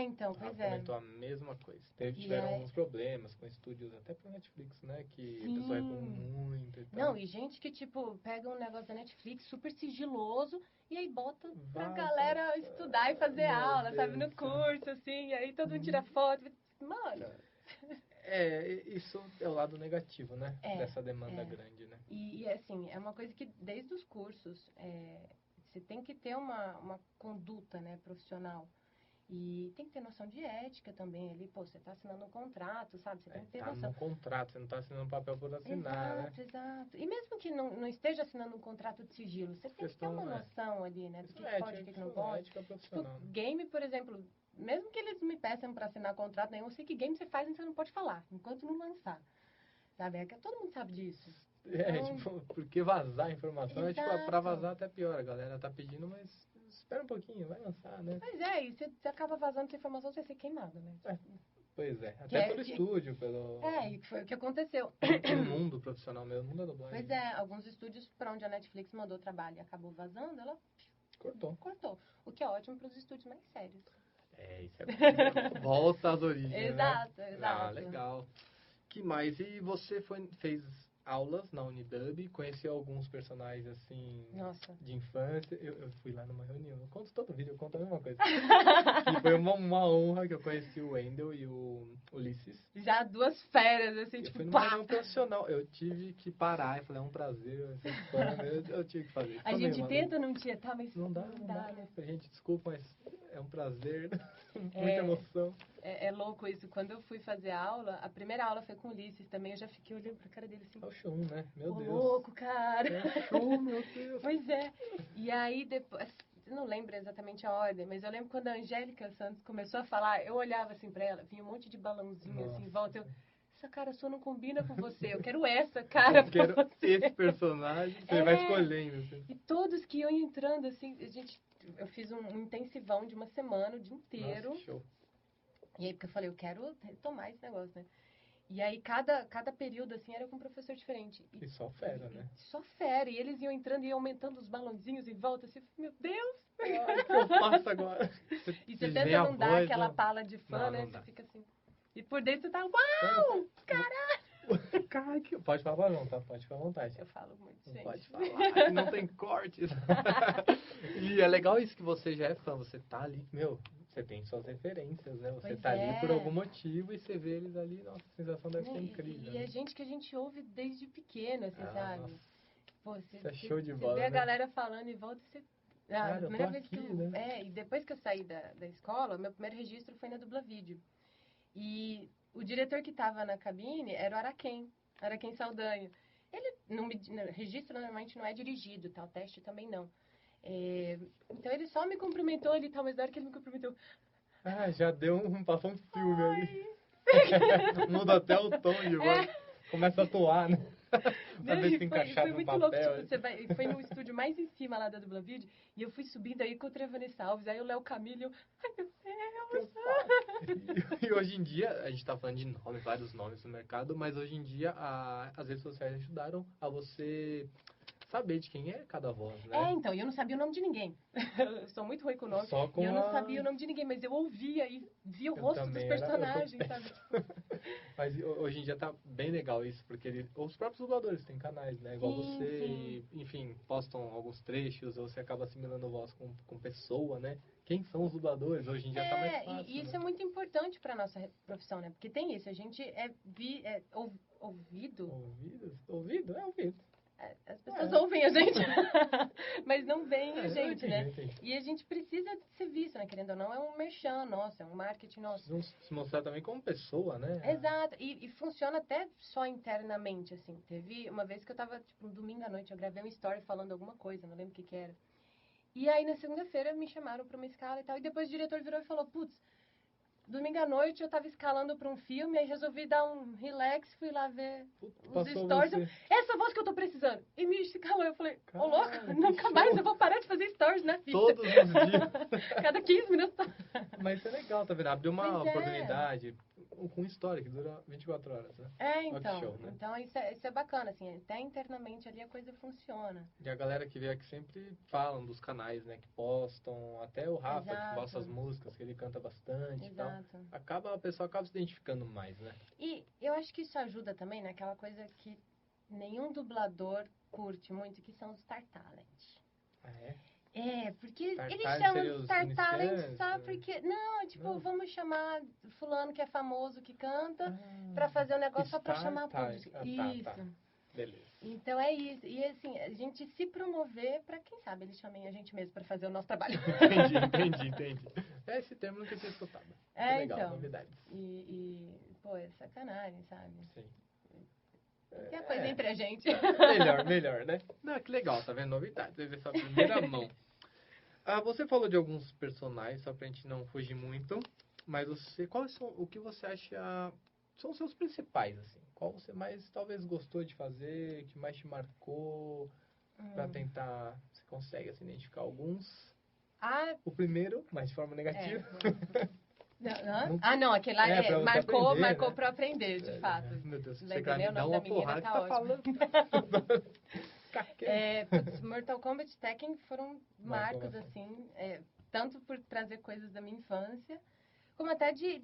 Então, O pois Rafa é. comentou a mesma coisa. E Tiveram aí- alguns problemas com estúdios, até pro Netflix, né? Que Sim. o pessoal reclamou muito e tal. Não, e gente que, tipo, pega um negócio da Netflix super sigiloso e aí bota pra Vaza. galera estudar e fazer Meu aula, Deus sabe? do No céu. curso, assim, e aí todo mundo tira foto. Mano, Isso é o lado negativo, né? Dessa demanda é. grande, né? E, assim, é uma coisa que desde os cursos, você tem que ter uma conduta, né, profissional. E tem que ter noção de ética também ali. Pô, você tá assinando um contrato, sabe? Você tem que ter Tá noção. no contrato, você não tá assinando um papel por assinar, né? Exato. E mesmo que não esteja assinando um contrato de sigilo, você tem que ter Questão, uma né? noção ali, né? Do Isso que é pode, o ética, que não pode. ética Tipo, profissional. Né? game, por exemplo, mesmo que eles me peçam pra assinar contrato nenhum, eu sei que game você faz e você não pode falar, enquanto não lançar. Sabe? É que todo mundo sabe disso. Então, Tipo, porque vazar informação é tipo, Exato. pra vazar até pior. A galera tá pedindo, mas espera um pouquinho, vai lançar, né? Pois é, e você acaba vazando essa informação, você vai ser queimado, né? Pois é, até pelo estúdio, pelo E foi o que aconteceu. pelo mundo profissional mesmo, mundo da dublagem. Pois é, alguns estúdios pra onde a Netflix mandou trabalho e acabou vazando, ela cortou. O que é ótimo pros estúdios mais sérios. Isso é bom. Volta às origens, Exato, né? exato. Ah, legal. Que mais? E você fez aulas na Unidub, conheceu alguns personagens, assim, Nossa. de infância. Eu fui lá numa reunião, eu conto todo vídeo, eu conto a mesma coisa. E foi uma honra que eu conheci o Wendel e o Ulisses. Já 2 férias, assim, Eu tipo, fui numa pá! reunião profissional, eu tive que parar e falei, é um prazer, eu ser fã, eu tive que fazer. A Sou meio gente maluco. tenta num dia, tá, mas Não dá, né? gente, desculpa, mas é um prazer, muita emoção. É louco isso. Quando eu fui fazer aula, a primeira aula foi com o Ulisses também, eu já fiquei olhando pra cara dele assim. É o Shun, né? Meu Ô, Deus. louco, cara. É o Shun, meu Deus. Pois é. E aí depois, eu não lembro exatamente a ordem, mas eu lembro quando a Angélica Santos começou a falar, eu olhava assim pra ela, vinha um monte de balãozinho assim em volta, essa cara sua não combina com você, eu quero essa cara Eu quero pra você. esse personagem, você vai escolhendo. Assim. E todos que iam entrando assim, eu fiz um intensivão de uma semana, o dia inteiro. Nossa, show. E aí, porque eu falei, eu quero retomar esse negócio, né? E aí, cada período, assim, era com um professor diferente. E só fera, né? Só fera. E eles iam entrando e iam aumentando os balãozinhos em volta, assim, meu Deus! Ai, o que eu faço agora? E você Vem tenta a não dar voz, aquela não. pala de fã, Não, né? não Você dá. fica assim. E por dentro você tá, uau! Caralho! Cara, pode falar não, tá? Pode ficar à vontade. Eu falo muito, Não gente. pode falar, não tem cortes. E é legal isso que você já é fã, você tá ali, meu, você tem suas referências, né? Você Pois tá ali por é. algum motivo e você vê eles ali, nossa, a sensação deve ser incrível. E né? é gente que a gente ouve desde pequeno, assim, sabe? Nossa. Pô, Isso é show de você bola, vê a né? galera falando e volta e você... Cara, a eu tô primeira vez aqui, que eu... né? E depois que eu saí da escola, meu primeiro registro foi na Dublavídeo. E o diretor que tava na cabine era o Araquém Saldanha. Ele não me... Registro normalmente não é dirigido, tá? O teste também não. Então ele só me cumprimentou ali, tal, mas na hora que ele me cumprimentou... Ah, já deu passou um filme ali. Muda até o tom de voz. Começa a atuar, né? Pra ver se encaixar foi no muito papel. louco, tipo, foi no estúdio mais em cima lá da Dublavídeo, e eu fui subindo aí com o Vanessa Alves, aí o Léo Camilo, ai meu Deus! E hoje em dia, a gente tá falando de nomes, vários nomes no mercado, mas hoje em dia as redes sociais ajudaram a você saber de quem é cada voz, né? Então, eu não sabia o nome de ninguém. Eu sou muito ruim com o nome. Só com e eu não sabia o nome de ninguém, mas eu ouvia e via o Eu rosto dos também personagens, sabe? Mas hoje em dia tá bem legal isso, porque os próprios dubladores têm canais, né? Igual Sim, você, sim. E, enfim, postam alguns trechos, ou você acaba assimilando voz com pessoa, né? Quem são os dubladores? Hoje em dia tá mais fácil. E isso né? é muito importante pra nossa profissão, né? Porque tem isso, a gente ouvido. Ouvido? É ouvido. As pessoas ouvem a gente, mas não veem a gente, né? Entendi. E a gente precisa ser visto, né? Querendo ou não, é um merchan nosso, é um marketing nosso. Precisam se mostrar também como pessoa, né? Exato, e funciona até só internamente, assim. Teve uma vez que eu tava, tipo, um domingo à noite, eu gravei uma story falando alguma coisa, não lembro o que era. E aí, na segunda-feira, me chamaram pra uma escala e tal, e depois o diretor virou e falou, putz, domingo à noite eu tava escalando pra um filme, aí resolvi dar um relax, fui lá ver os Passou stories. você. Essa voz que eu tô precisando. E me escalou. Eu falei, ô louco, Cara, nunca que mais show. eu vou parar de fazer stories na vida. Todos os dias. Cada 15 minutos. Mas isso é legal, tá vendo? Abriu uma Pois é. oportunidade com história que dura 24 horas, né? Então. show, né? Então isso é bacana, assim, até internamente ali a coisa funciona. E a galera que veio aqui sempre falam dos canais, né? Que postam, até o Rafa, Exato. que posta as músicas, que ele canta bastante e tal. Exato. A pessoa acaba se identificando mais, né? E eu acho que isso ajuda também naquela coisa que nenhum dublador curte muito, que são os Star Talent. Ah, é? Porque Star eles Talent chamam seria de os Star Talent iniciantes, só né? porque... Não, tipo, Não. vamos chamar fulano que é famoso, que canta, pra fazer um negócio só pra Star chamar Talent. público. Ah, tá. Isso. Beleza. Então é isso. E assim, a gente se promover pra, quem sabe, eles chamem a gente mesmo pra fazer o nosso trabalho. Entendi. Até esse termo eu nunca tinha escutado. É, Legal, então. novidades. Pô, é sacanagem, sabe? Sim. Tem a coisa entre a gente. Melhor, né? Não, que legal, tá vendo? Novidades. Você vê sua primeira mão. Você falou de alguns personagens, só pra gente não fugir muito. Mas o que você acha são os seus principais, assim? Qual você mais, talvez, gostou de fazer, que mais te marcou? Pra tentar, você consegue, assim, identificar alguns? O primeiro, mas de forma negativa. Não, aquele lá pra você marcou aprender, né? pra aprender, de fato. Meu Deus, Vai você quer entender, me dar o nome uma da menina porrada que tá tá ótimo. falando. Mortal Kombat e Tekken foram marcos, bastante. assim, tanto por trazer coisas da minha infância, como até de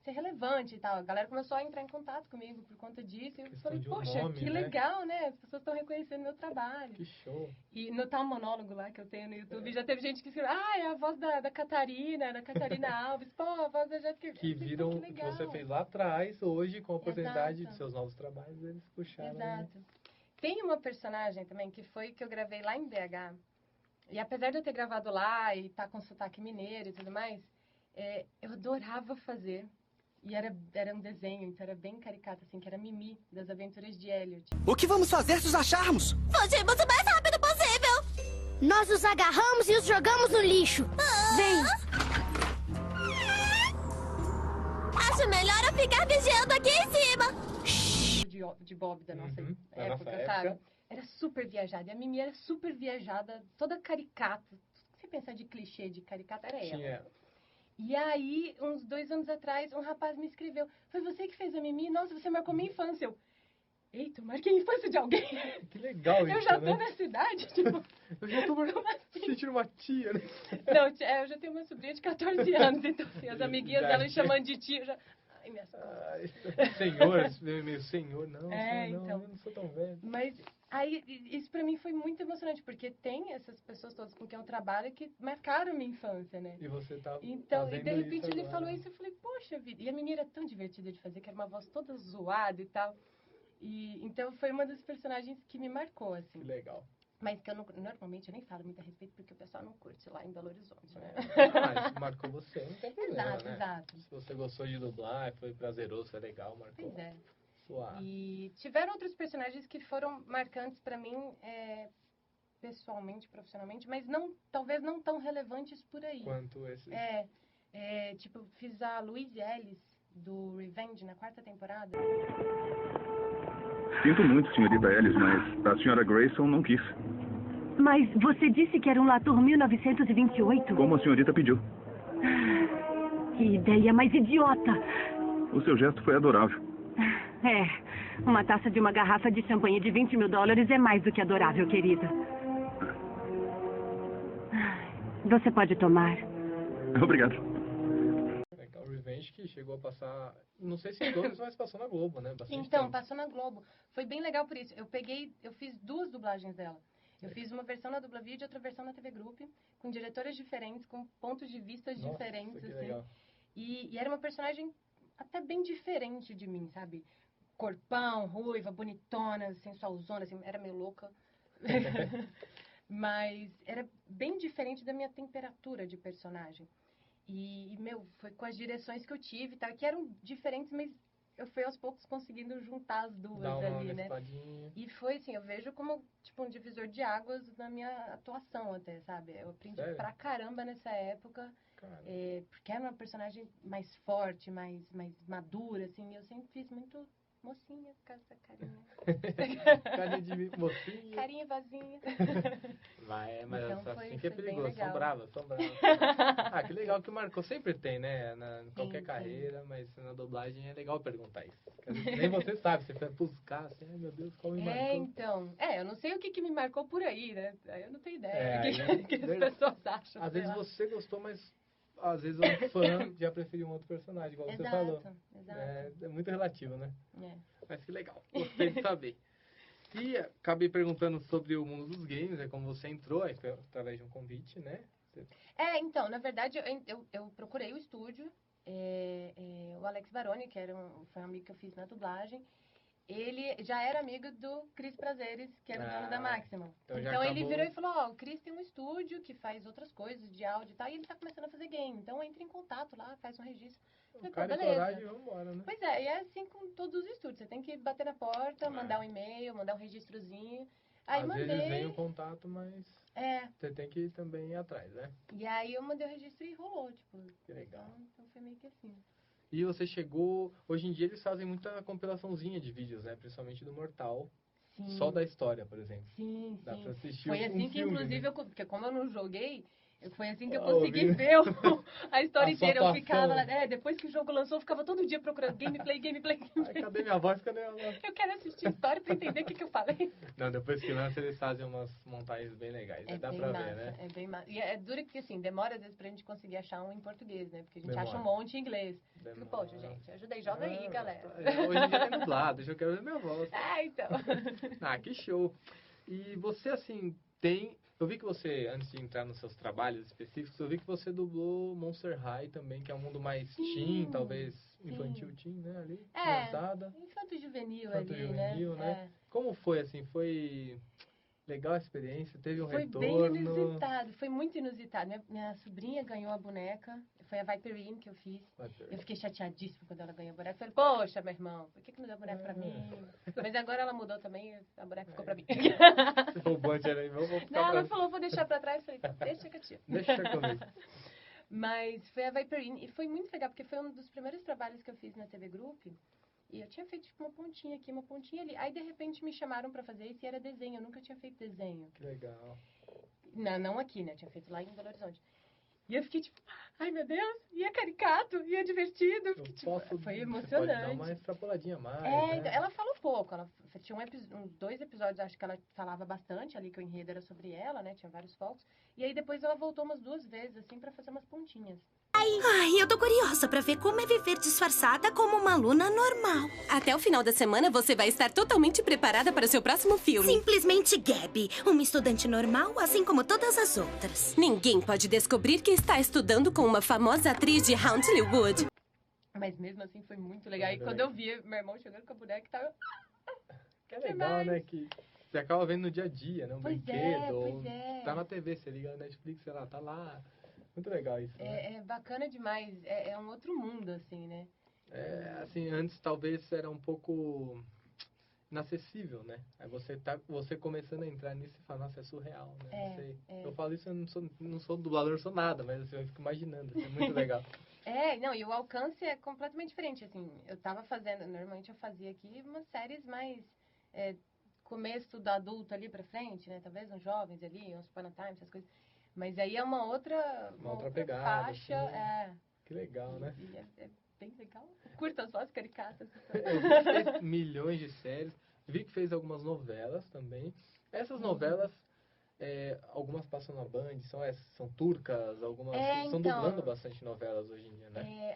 ser relevante e tal. A galera começou a entrar em contato comigo por conta disso. E eu falei, poxa, nome, que né? legal, né? As pessoas estão reconhecendo meu trabalho. Que show. E no tal monólogo lá que eu tenho no YouTube, já teve gente que escreveu, é a voz da Catarina, da Catarina Alves. Pô, a voz da Jéssica. Que viram o que você fez lá atrás, hoje, com a oportunidade de seus novos trabalhos, eles puxaram. Exato. Tem uma personagem também que eu gravei lá em BH. E apesar de eu ter gravado lá e estar com sotaque mineiro e tudo mais, eu adorava fazer. E era um desenho, então era bem caricato, assim, que era Mimi, das Aventuras de Elliot. O que vamos fazer se os acharmos? Fugimos o mais rápido possível! Nós os agarramos e os jogamos no lixo. Vem! Acho melhor eu ficar vigiando aqui em cima. De Bob da nossa da nossa época, sabe? Era super viajada. E a Mimi era super viajada, toda caricata. Tudo que você pensar de clichê, de caricata, era ela. E aí, uns 2 anos atrás, um rapaz me escreveu. Foi você que fez a Mimi? Nossa, você marcou minha infância. Eita, eu marquei a infância de alguém. Que legal isso, eu já tô né? nessa idade, tipo... Eu já tô sentindo uma tia, né? Não, eu já tenho uma sobrinha de 14 anos, então assim, as amiguinhas dela me chamando de tia, eu já... Ai, minhas costas. Senhor, meio senhor, não, então. eu não sou tão velho. Mas aí, isso pra mim foi muito emocionante, porque tem essas pessoas todas com quem eu trabalho que marcaram minha infância, né? E você tá Então, e de repente ele agora, falou isso, eu falei, poxa vida. E a menina era tão divertida de fazer, que era uma voz toda zoada e tal. E, então foi uma das personagens que me marcou, assim. Que legal. Mas que normalmente eu nem falo muito a respeito, porque o pessoal não curte lá em Belo Horizonte, né? Mas marcou você, não tem problema, Exato. Se você gostou de dublar, foi prazeroso, foi legal, marcou. Pois é. Suave. E tiveram outros personagens que foram marcantes pra mim, pessoalmente, profissionalmente, mas talvez não tão relevantes por aí. Quanto esse? Tipo, fiz a Louise Ellis, do Revenge, na 4ª temporada. Sinto muito, senhorita Ellis, mas a senhora Grayson não quis. Mas você disse que era um Latour 1928? Como a senhorita pediu. Que ideia mais idiota! O seu gesto foi adorável. Uma taça de uma garrafa de champanhe de $20 mil é mais do que adorável, querida. Você pode tomar. Obrigado. O Revenge que chegou a passar, não sei se em Douglas, mas passou na Globo, né? Bastante Então, tempo. passou na Globo. Foi bem legal por isso. Eu fiz 2 dublagens dela. Eu fiz uma versão na Dubla Vídeo e outra versão na TV Group, com diretoras diferentes, com pontos de vista diferentes, que assim. legal. E era uma personagem até bem diferente de mim, sabe? Corpão, ruiva, bonitona, sensualzona, assim, era meio louca. Mas era bem diferente da minha temperatura de personagem. E, foi com as direções que eu tive, tá? Que eram diferentes, mas eu fui aos poucos conseguindo juntar as duas ali, né? E foi assim, eu vejo como tipo um divisor de águas na minha atuação até, sabe? Eu aprendi pra caramba nessa época, porque era uma personagem mais forte, mais madura, assim, e eu sempre fiz muito mocinha com essa carinha. Carinha de mocinha. Carinha vazinha. Mas então assim que é perigoso, são bravas. Que legal que marcou. Sempre tem, né? Em qualquer carreira, mas na dublagem é legal perguntar isso. Nem você sabe, você vai buscar assim, ai meu Deus, qual me marcou? Então. Eu não sei o que me marcou por aí, né? Eu não tenho ideia do que as pessoas acham. Às vezes você gostou, mas às vezes um fã já preferiu um outro personagem, igual você falou. Exato. É muito relativo, né? Mas que legal, gostei de saber. E acabei perguntando sobre o mundo dos games, como você entrou, aí foi através de um convite, né? Então, na verdade, eu procurei o estúdio, o Alex Baroni, que foi um amigo que eu fiz na dublagem, ele já era amigo do Cris Prazeres, que era o dono da Maximum. Então já Então ele acabou- virou e falou, ó, o Cris tem um estúdio que faz outras coisas de áudio e tal, e ele tá começando a fazer game. Então entra em contato lá, faz um registro. Eu falei, pô, Cara, beleza. coragem, vambora, né? Pois é, e é assim com todos os estúdios. Você tem que bater na porta, mandar um e-mail, mandar um registrozinho. Aí Às mandei. vezes vem o contato, mas É. você tem que também ir atrás, né? E aí eu mandei o registro e rolou, tipo. Que legal. Então foi meio que assim. E você chegou... Hoje em dia eles fazem muita compilaçãozinha de vídeos, né? Principalmente do Mortal. Sim. Só da história, por exemplo. Sim, Dá sim. pra assistir Foi um assim que, filme, inclusive, né? porque como eu não joguei, foi assim que eu Ah, consegui ouvi. ver a história A inteira. Eu sua ficava lá, atuação. depois que o jogo lançou, eu ficava todo dia procurando gameplay. Ai, cadê minha voz? Cadê minha voz? Eu quero assistir a história pra entender o que eu falei. Não, depois que lança eles fazem umas montagens bem legais. Dá bem pra massa, ver, né? é bem massa. E é duro que, assim, demora às vezes pra gente conseguir achar um em português, né? Porque a gente Demora. acha um monte em inglês. Demora. Fico, poxa, gente, ajuda aí, joga aí, galera. Hoje em dia tem dublado, eu quero ver minha voz. Então. Ah, que show. E você, assim, tem... Eu vi que você, antes de entrar nos seus trabalhos específicos, eu vi que você dublou Monster High também, que é um mundo mais teen, talvez infantil teen, né, ali? Criançada. Infanto-juvenil ali, Infanto-juvenil, né? É. Como foi, assim? Foi legal a experiência? Teve um Foi retorno? bem inusitado, foi muito inusitado. Minha sobrinha ganhou a boneca, foi a Viperine que eu fiz. Eu fiquei chateadíssima quando ela ganhou a boneca. Falei, poxa, meu irmão, por que não deu a boneca pra mim? Mas agora ela mudou também, a boneca ficou pra mim. Você roubou a tia aí, vou ficar Não, ela pra... falou, vou deixar pra trás. Falei, deixa quietinho. Deixa comigo. Mas foi a Viperine e foi muito legal, porque foi um dos primeiros trabalhos que eu fiz na TV Group. E eu tinha feito tipo, uma pontinha aqui, uma pontinha ali. Aí, de repente, me chamaram pra fazer isso e era desenho. Eu nunca tinha feito desenho. Que legal. Não aqui, né? Tinha feito lá em Belo Horizonte. E eu fiquei tipo, ai meu Deus, e é caricato, e é divertido. Eu fiquei, tipo, foi Você emocionante. pode dar uma extrapoladinha a mais, então, né? ela falou pouco. Ela tinha uns 2 episódios, acho que ela falava bastante ali, que o enredo era sobre ela, né? Tinha vários focos. E aí depois ela voltou umas 2 vezes, assim, pra fazer umas pontinhas. Ai, eu tô curiosa pra ver como é viver disfarçada como uma aluna normal. Até o final da semana, você vai estar totalmente preparada para o seu próximo filme. Simplesmente Gabby, uma estudante normal, assim como todas as outras. Ninguém pode descobrir que está estudando com uma famosa atriz de Hauntley Wood. Mas mesmo assim foi muito legal. E quando eu vi meu irmão chegando com a boneca, tava... Que é legal, né? Que você acaba vendo no dia a dia, né? Um Pois brinquedo. pois é. Tá na TV, você liga na Netflix, sei lá, tá lá. Muito legal isso, né? É bacana demais. É um outro mundo, assim, né? Assim, antes talvez era um pouco inacessível, né? Aí você começando a entrar nisso e fala, nossa, é surreal, né? Não sei. Eu falo isso, eu não sou dublador, não sou nada, mas assim, eu fico imaginando, assim, é muito legal. Não, e o alcance é completamente diferente, assim, eu tava fazendo, normalmente eu fazia aqui umas séries mais, começo da adulta ali pra frente, né, talvez uns jovens ali, uns Upon a Time, essas coisas, mas aí é uma outra pegada, faixa, assim, Que legal, né? E é bem legal, curto as vozes caricatas. Então. Eu vi que fez milhões de séries, vi que fez algumas novelas também, essas novelas... algumas passam na Band, são turcas, algumas estão dublando bastante novelas hoje em dia, né?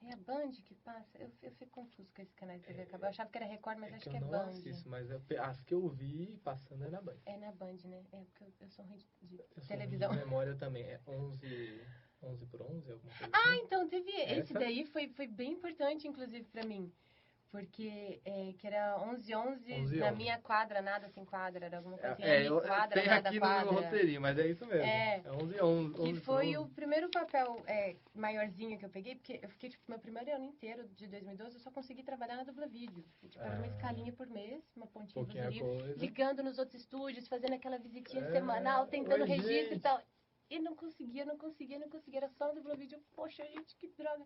É a Band que passa, eu fico confuso com esse canal de TV acabou. Eu achava que era Record, mas acho que é Eu não Band. assisto, mas as que eu vi passando é na Band. É na Band, né? É porque eu sou ruim de Eu televisão. Sou ruim de memória também, é 11 por 11, alguma coisa Ah, assim? então teve, esse Essa? daí foi bem importante, inclusive, pra mim. Porque que era 11 na minha quadra, nada se enquadra, era alguma coisa assim. Eu quadra, tenho nada aqui quadra. no meu roteirinho, mas é isso mesmo. É 11 Que foi por o primeiro papel maiorzinho que eu peguei, porque eu fiquei, tipo, meu primeiro ano inteiro de 2012, eu só consegui trabalhar na Dubla Vídeo. Tipo, era uma escalinha por mês, uma pontinha ali, ligando nos outros estúdios, fazendo aquela visitinha semanal, tentando registro e tal. E não conseguia, era só no Dubla Vídeo. Poxa, gente, que droga.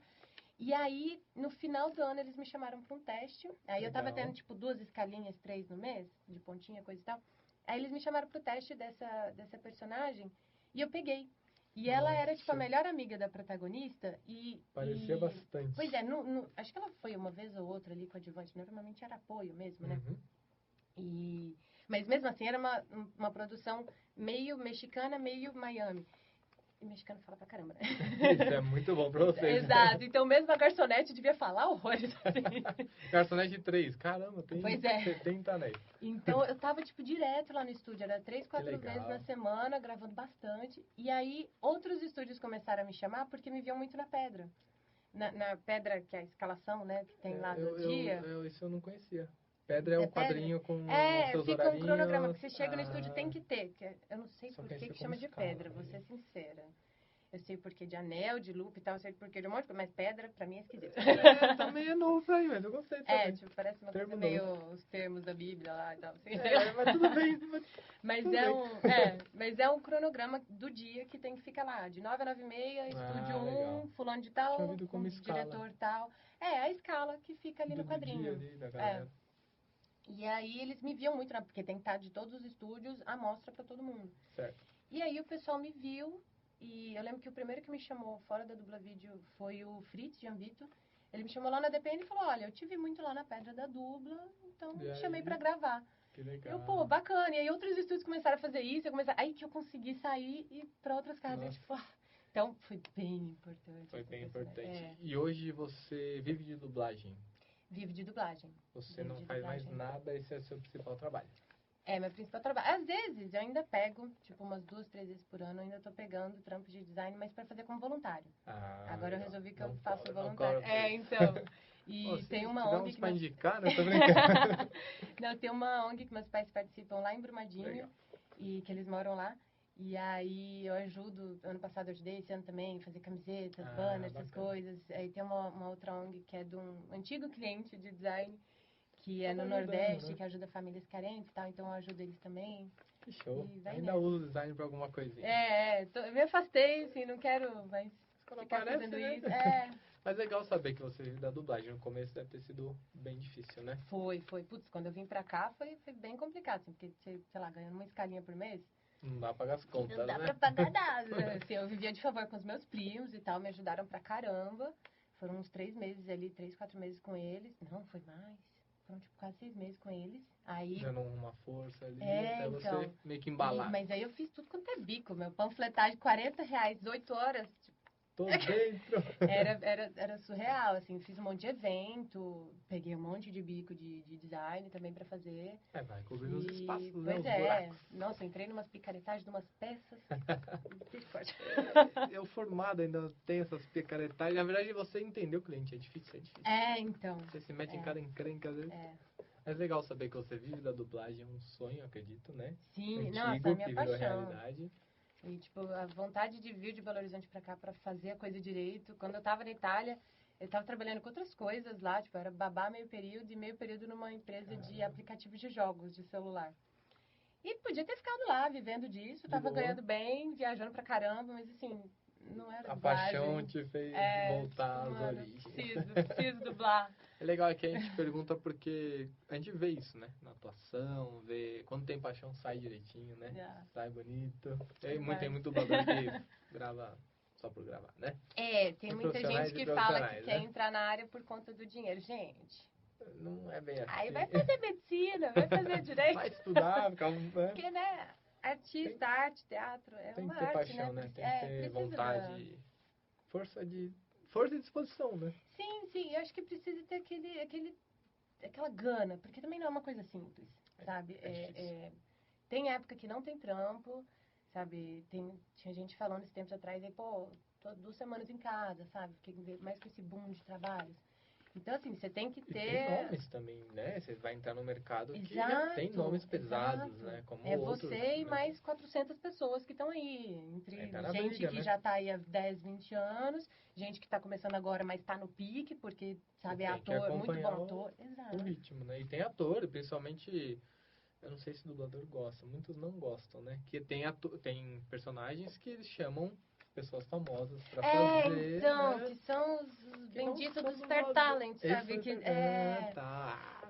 E aí, no final do ano, eles me chamaram para um teste. Aí eu tava tendo, tipo, 2 escalinhas, 3 no mês, de pontinha, coisa e tal. Aí eles me chamaram pro teste dessa personagem e eu peguei. E ela era, tipo, a melhor amiga da protagonista e... Parecia bastante. Pois é, acho que ela foi uma vez ou outra ali com a adjuvante. Normalmente era apoio mesmo, né? Mas mesmo assim, era uma produção meio mexicana, meio Miami. E mexicano fala pra caramba, né? Isso é muito bom pra vocês. Exato. Então, mesmo a garçonete devia falar horrores. Assim. Garçonete 3. Caramba, tem pois é. 70 anéis. Então, eu tava, tipo, direto lá no estúdio. Era 3, 4 vezes na semana, gravando bastante. E aí, outros estúdios começaram a me chamar porque me viam muito na Pedra. Na pedra, que é a escalação, né? Que tem lá no dia. Isso eu não conhecia. Pedra é o quadrinho com seus fica horarinhos. um cronograma que você chega no estúdio tem que ter. Eu não sei por que chama de pedra, vou ser sincera. Eu sei porque de anel, de lupa e tal, eu sei porque de um monte de coisa, mas pedra, pra mim, é esquisito. Também é novo pra mim, mas eu gostei também. Tipo, parece uma coisa meio os termos da Bíblia lá e tal. Assim. Mas tudo bem. Mas é um cronograma do dia que tem que ficar lá, de 9 a 9h30, estúdio 1, fulano de tal, diretor tal. A escala que fica ali no quadrinho. Dia ali da galera. E aí eles me viam muito, né? Porque tem que estar de todos os estúdios a mostra pra todo mundo. Certo. E aí o pessoal me viu. E eu lembro que o primeiro que me chamou fora da Dubla Vídeo foi o Fritz Gianvito. Ele me chamou lá na DPN e falou, olha, eu te vi muito lá na Pedra da Dubla, então me chamei pra gravar. Que legal. Eu, pô, bacana. E aí outros estúdios começaram a fazer isso, aí que eu consegui sair e ir pra outras casas. Tipo, então foi bem importante. Foi bem importante. E hoje você vive de dublagem? Vive de dublagem. Você não faz mais nada, esse é o seu principal trabalho? Meu principal trabalho. Às vezes, eu ainda pego, tipo, umas 2, 3 vezes por ano, eu ainda tô pegando trampos de design, mas pra fazer como voluntário. Agora eu resolvi que eu faço voluntário. Então. E tem uma ONG que... pra indicar, né? Tô brincando. Não, tem uma ONG que meus pais participam lá em Brumadinho, e que eles moram lá. E aí eu ajudo, ano passado eu ajudei, esse ano também, fazer camisetas, banners, essas coisas. Aí tem uma outra ONG que é de um antigo cliente de design, que é no Nordeste, né? Que ajuda famílias carentes e tal, então eu ajudo eles também. Que show. Ainda uso design pra alguma coisinha. Eu me afastei, assim, não quero mais ficar fazendo isso. Mas é legal saber que você vive da dublagem. No começo deve ter sido bem difícil, né? Foi. Putz, quando eu vim pra cá foi bem complicado, assim, porque, sei lá, ganhando uma escalinha por mês. Não dá pra pagar as contas, né? Não dá pra pagar nada. Assim, eu vivia de favor com os meus primos e tal, me ajudaram pra caramba. Foram uns 3 meses ali, 3, 4 meses com eles. Não, foi mais. Foram, tipo, quase 6 meses com eles. Aí... Dando uma força ali, até você meio que embalar. Mas aí eu fiz tudo quanto é bico, meu. Panfletagem, R$40, 8 horas. Tipo, tô dentro. Era surreal, assim. Fiz um monte de evento, peguei um monte de bico de design também pra fazer. Vai cobrindo os espaços, né? Pois buracos. Nossa, entrei numas picaretagens de umas peças. Eu formado ainda tem essas picaretagens. Na verdade, você entender o cliente é difícil, então. Você se mete em cada encrenca, às vezes. Mas é legal saber que você vive da dublagem, é um sonho, acredito, né? Sim, antigo, nossa, a minha que paixão. virou realidade. E, tipo, a vontade de vir de Belo Horizonte pra cá pra fazer a coisa direito. Quando eu tava na Itália, eu tava trabalhando com outras coisas lá, tipo, era babá meio período e meio período numa empresa de aplicativos de jogos de celular. E podia ter ficado lá, vivendo disso, tava ganhando bem, viajando pra caramba, mas assim, não era dublagem. A paixão te fez voltar às origens. Preciso dublar. É legal que a gente pergunta porque a gente vê isso, né? Na atuação, vê... Quando tem paixão, sai direitinho, né? Sai bonito. Tem muito dublador que grava só por gravar, né? Tem muita gente que fala que quer entrar na área por conta do dinheiro. Gente... Não é bem assim. Aí vai fazer medicina, vai fazer direito. Vai estudar, ficar... Porque, né? Artista, arte, teatro, tem uma que ter arte, paixão, né? Tem que ter vontade, força de disposição, né? Sim, eu acho que precisa ter aquela gana, porque também não é uma coisa simples, sabe? Tem época que não tem trampo, sabe? Tinha gente falando esses tempos atrás, aí, pô, tô 2 semanas em casa, sabe? Fiquei mais com esse boom de trabalhos. Então, assim, você tem que ter... E tem nomes também, né? Você vai entrar no mercado que já tem nomes pesados, né? Como outros, você e né? mais 400 pessoas que estão aí. Entre gente briga, que né? já tá aí há 10, 20 anos, gente que tá começando agora, mas tá no pique, porque, sabe, é ator, muito bom ator. Exato. O ritmo, né? E tem ator, principalmente... Eu não sei se o dublador gosta, muitos não gostam, né? Que tem personagens que eles chamam pessoas famosas pra fazer, então, né? que são os benditos dos Star Talent, sabe?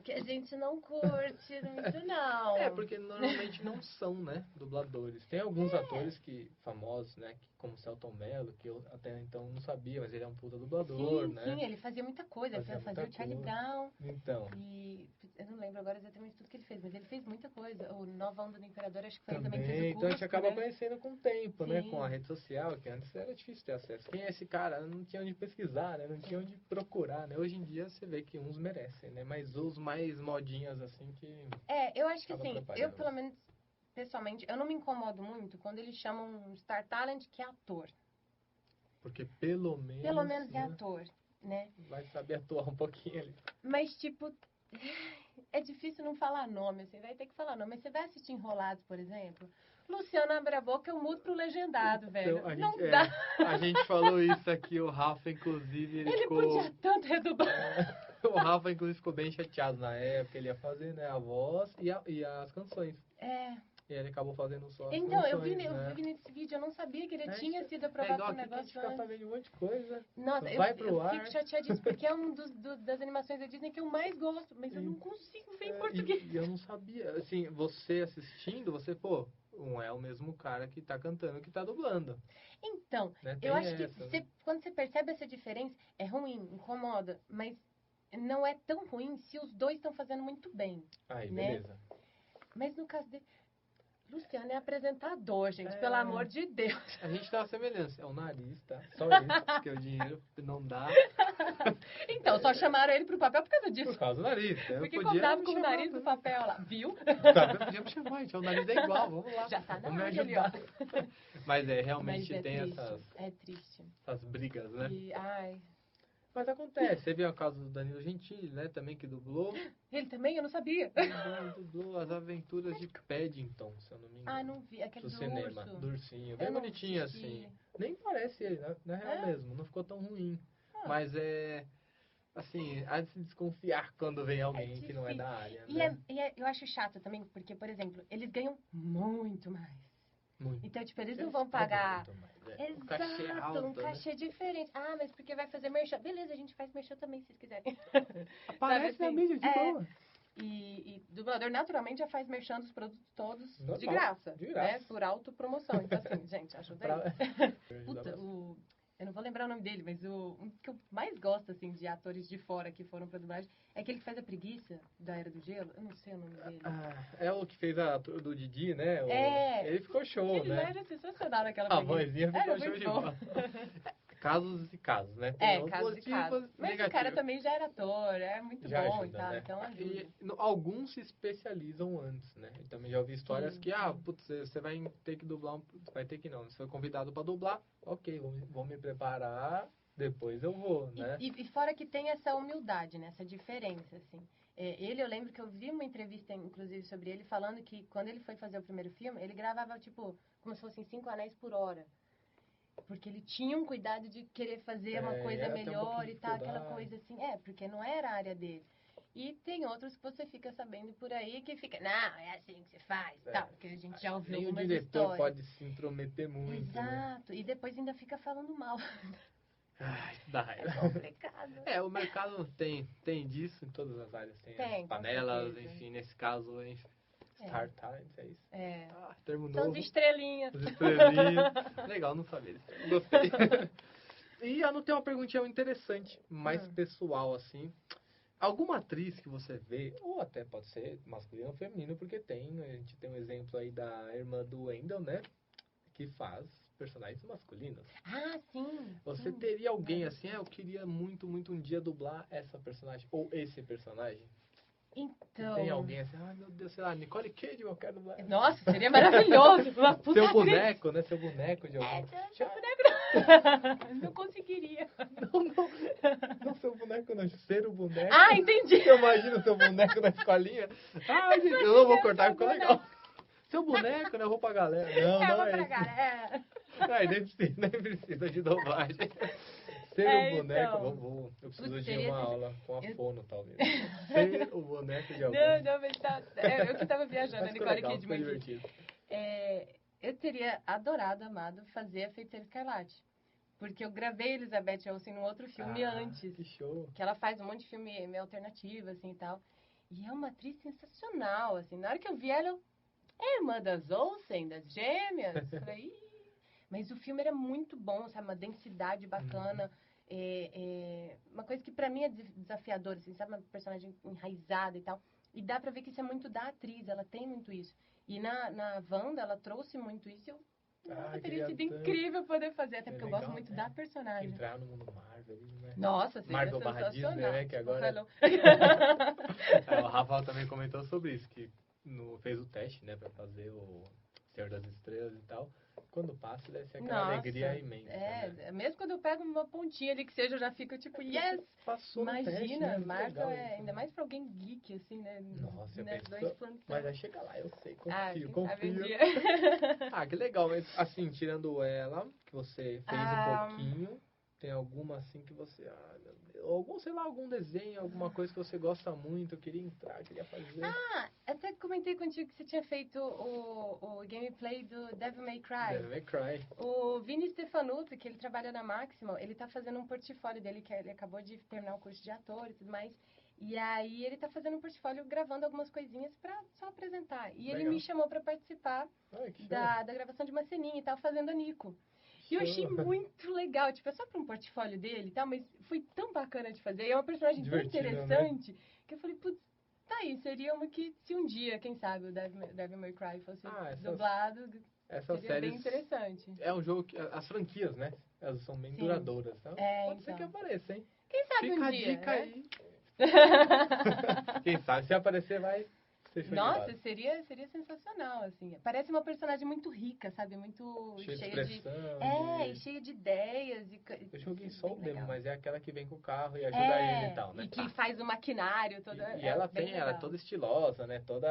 Que a gente não curte muito, não. Porque normalmente não são, né, dubladores. Tem alguns atores famosos, né, como Celton Mello, que eu até então não sabia, mas ele é um puta dublador, né? Sim, ele fazia muita coisa. Ele fazia o Charlie Brown. Então. E eu não lembro agora exatamente tudo que ele fez, mas ele fez muita coisa. O Nova Onda do Imperador, acho que foi ele também que fez o curso, então a gente acaba conhecendo com o tempo, Sim. né, com a rede social, que antes era difícil ter acesso. Quem é esse cara? Não tinha onde pesquisar, né? Não tinha onde procurar, né? Hoje em dia você vê que uns merecem, né? Mas os mais modinhas, assim, que... eu acho que assim, eu pelo menos, pessoalmente, eu não me incomodo muito quando eles chamam um Star Talent que é ator. Porque pelo menos é ator. né? Vai saber atuar um pouquinho ali. Mas, tipo, é difícil não falar nome, assim, vai ter que falar nome. Mas você vai assistir Enrolados, por exemplo? Luciano abre a boca, eu mudo pro legendado, velho. Então, não dá. A gente falou isso aqui, o Rafa, inclusive, ele ficou... podia tanto redublar. O Rafa, inclusive, ficou bem chateado na época. Ele ia fazer, né, a voz e as canções. E ele acabou fazendo só as então, canções, eu vi nesse vídeo, eu não sabia que ele tinha sido aprovado pro negócio. A gente fica sabendo de um monte de coisa. Nossa, vai pro ar. Fico chateadíssima, porque é um das animações da Disney que eu mais gosto, mas eu não consigo ver em português. E eu não sabia. Assim, você assistindo, você, pô, não é o mesmo cara que tá cantando, que tá dublando. Então, né? Eu acho que quando você percebe essa diferença, é ruim, incomoda, mas não é tão ruim se os dois estão fazendo muito bem. Aí, né? beleza. Mas no caso dele... Luciano é apresentador, gente, pelo amor de Deus. A gente tem uma semelhança. É o nariz, tá? Só isso, porque o dinheiro não dá. Então, só chamaram ele pro papel por causa disso. Por causa do nariz. Porque contavam com o nariz do papel lá, viu? Tá, podia me chamar, gente. O nariz é igual, vamos lá. Já tá na hora me ajudar. Mas realmente Mas tem triste. essas... É triste. Essas brigas, né? Ai... Mas acontece. Você viu o caso do Danilo Gentili, né? Também que dublou. Ele também? Eu não sabia. Dublou As Aventuras de Paddington, se eu não me engano. Ah, não vi. Aquele do cinema, urso. do ursinho. Bem bonitinho, assim. Nem parece ele, na real mesmo. Não ficou tão ruim. Mas assim, há de se desconfiar quando vem alguém que não é da área, né? Eu acho chato também, porque, por exemplo, eles ganham muito mais. Muito. Então, tipo, eles não vão pagar... Um cachê alto, um cachê diferente. Ah, mas porque vai fazer merchan. Beleza, a gente faz merchan também, se vocês quiserem. Aparece na mídia de boa. E dublador, naturalmente, já faz merchan dos produtos todos Normal, de graça. de graça. Né? Por autopromoção. Então, assim, gente, ajuda aí. Puta, eu não vou lembrar o nome dele, mas um que eu mais gosto, assim, de atores de fora que foram pra dublagem, é aquele que faz a Preguiça da Era do Gelo. Eu não sei o nome dele. É o que fez do Didi, né? Ele ficou show, ele né? era sensacional naquela A Preguiça. vozinha ficou show de bola. Casos e casos, né? Casos e casos. Mas o cara também já era ator, é muito já bom ajuda, e tal, né? então ajuda. E alguns se especializam antes, né? Eu também já ouvi histórias que, putz, você vai ter que dublar, vai ter que não, você foi convidado pra dublar, ok, vou me preparar, depois eu vou, né? E fora que tem essa humildade, né? Essa diferença, assim. Eu lembro que eu vi uma entrevista, inclusive, sobre ele, falando que quando ele foi fazer o primeiro filme, ele gravava, tipo, como se fossem 5 anéis por hora. Porque ele tinha um cuidado de querer fazer uma coisa melhor e tal, aquela coisa assim. Porque não era a área dele. E tem outros que você fica sabendo por aí que fica, não, é assim que você faz, tal, porque a gente já ouviu algumas histórias. Nem o diretor pode se intrometer muito. Exato, né? E depois ainda fica falando mal. Ai, dá raiva. É complicado. O mercado tem disso em todas as áreas. Tem as panelas, enfim, nesse caso, Star Times, é isso? Termo novo. São as estrelinhas. As estrelinhas. Legal, não sabia disso. Gostei. E eu anotei uma perguntinha interessante, mais pessoal, assim. Alguma atriz que você vê, ou até pode ser masculino ou feminino, porque a gente tem um exemplo aí da irmã do Wendell, né? Que faz personagens masculinos. Ah, sim. Você teria alguém assim, eu queria muito, muito um dia dublar essa personagem, ou esse personagem? Então... Tem alguém assim, ai meu Deus, sei lá, Nicole Kidman, eu quero dublar. Nossa, seria maravilhoso. Uma puta seu boneco, né? Seu boneco de algum... Seu boneco não conseguiria. Não, seu boneco não, ser o boneco. Ah, entendi. Eu imagino o seu boneco na escolinha. Ah, gente, eu não vou cortar, ficou legal. Seu boneco, né? Eu vou pra galera. Não é isso. Galera. Ai, nem precisa de dublagem. Ser o boneco, então. eu preciso de uma aula com a fono, talvez. Ser o boneco de alguém. Não, mas tá. Eu que tava viajando, a Nicole Kidman aqui. Eu teria adorado, amado, fazer a Feiticeira Escarlate. Porque eu gravei Elizabeth Olsen num outro filme antes. Que show. Que ela faz um monte de filme meio alternativo, assim, e tal. E é uma atriz sensacional, assim. Na hora que eu vi ela, é irmã das Olsen, das gêmeas. Falei, mas o filme era muito bom, sabe? Uma densidade bacana. Uma coisa que pra mim é desafiadora, assim, sabe? Uma personagem enraizada e tal. E dá pra ver que isso é muito da atriz, ela tem muito isso. E na Wanda, ela trouxe muito isso e teria sido incrível poder fazer, até porque eu gosto muito da personagem. Entrar no mundo Marvel, né? Nossa, seria Marvel barra Disney, né? Que agora... O Rafael também comentou sobre isso, que fez o teste, né? Pra fazer o Senhor das Estrelas e tal. quando passa, deve ser aquela Nossa, alegria imensa, né? Mesmo quando eu pego uma pontinha ali que seja, eu já fico tipo, yes! Passou no teste, Imagina, né? Muito marca, legal isso, ainda mais pra alguém geek, assim, né? Nossa, né? pensou? Dois plantão. Mas vai chegar lá, eu sei, quem sabe um confio. dia. Ah, que legal, mas assim, tirando ela, que você fez um pouquinho, tem alguma assim que você, meu Deus, algum, sei lá, algum desenho, alguma coisa que você gosta muito, eu queria entrar, queria fazer. Até comentei contigo que você tinha feito o gameplay do Devil May Cry. Devil May Cry. O Vini Stefanuto, que ele trabalha na Maximal, ele tá fazendo um portfólio dele, que ele acabou de terminar o curso de ator e tudo mais. E aí ele tá fazendo um portfólio, gravando algumas coisinhas pra só apresentar. E ele me chamou pra participar da gravação de uma ceninha e tal, fazendo a Nico. E eu achei muito legal, tipo, é só pra um portfólio dele e tal, mas foi tão bacana de fazer. E é uma personagem tão interessante, que eu falei, putz, tá aí, seria uma que, se um dia, quem sabe, o Devil May Cry fosse dublado, seria bem interessante. É um jogo que, as franquias, né, elas são bem duradouras, então pode ser que apareça, hein? Quem sabe Fica um a dia, dica né? aí. Quem sabe, se aparecer, vai ser show. Nossa, seria sensacional, assim. Parece uma personagem muito rica, sabe? Muito cheia de expressão. E cheia de ideias. Eu joguei só o demo, mas é aquela que vem com o carro e ajuda ele e tal, né? E que faz o maquinário todo. E ela é toda estilosa, né? Toda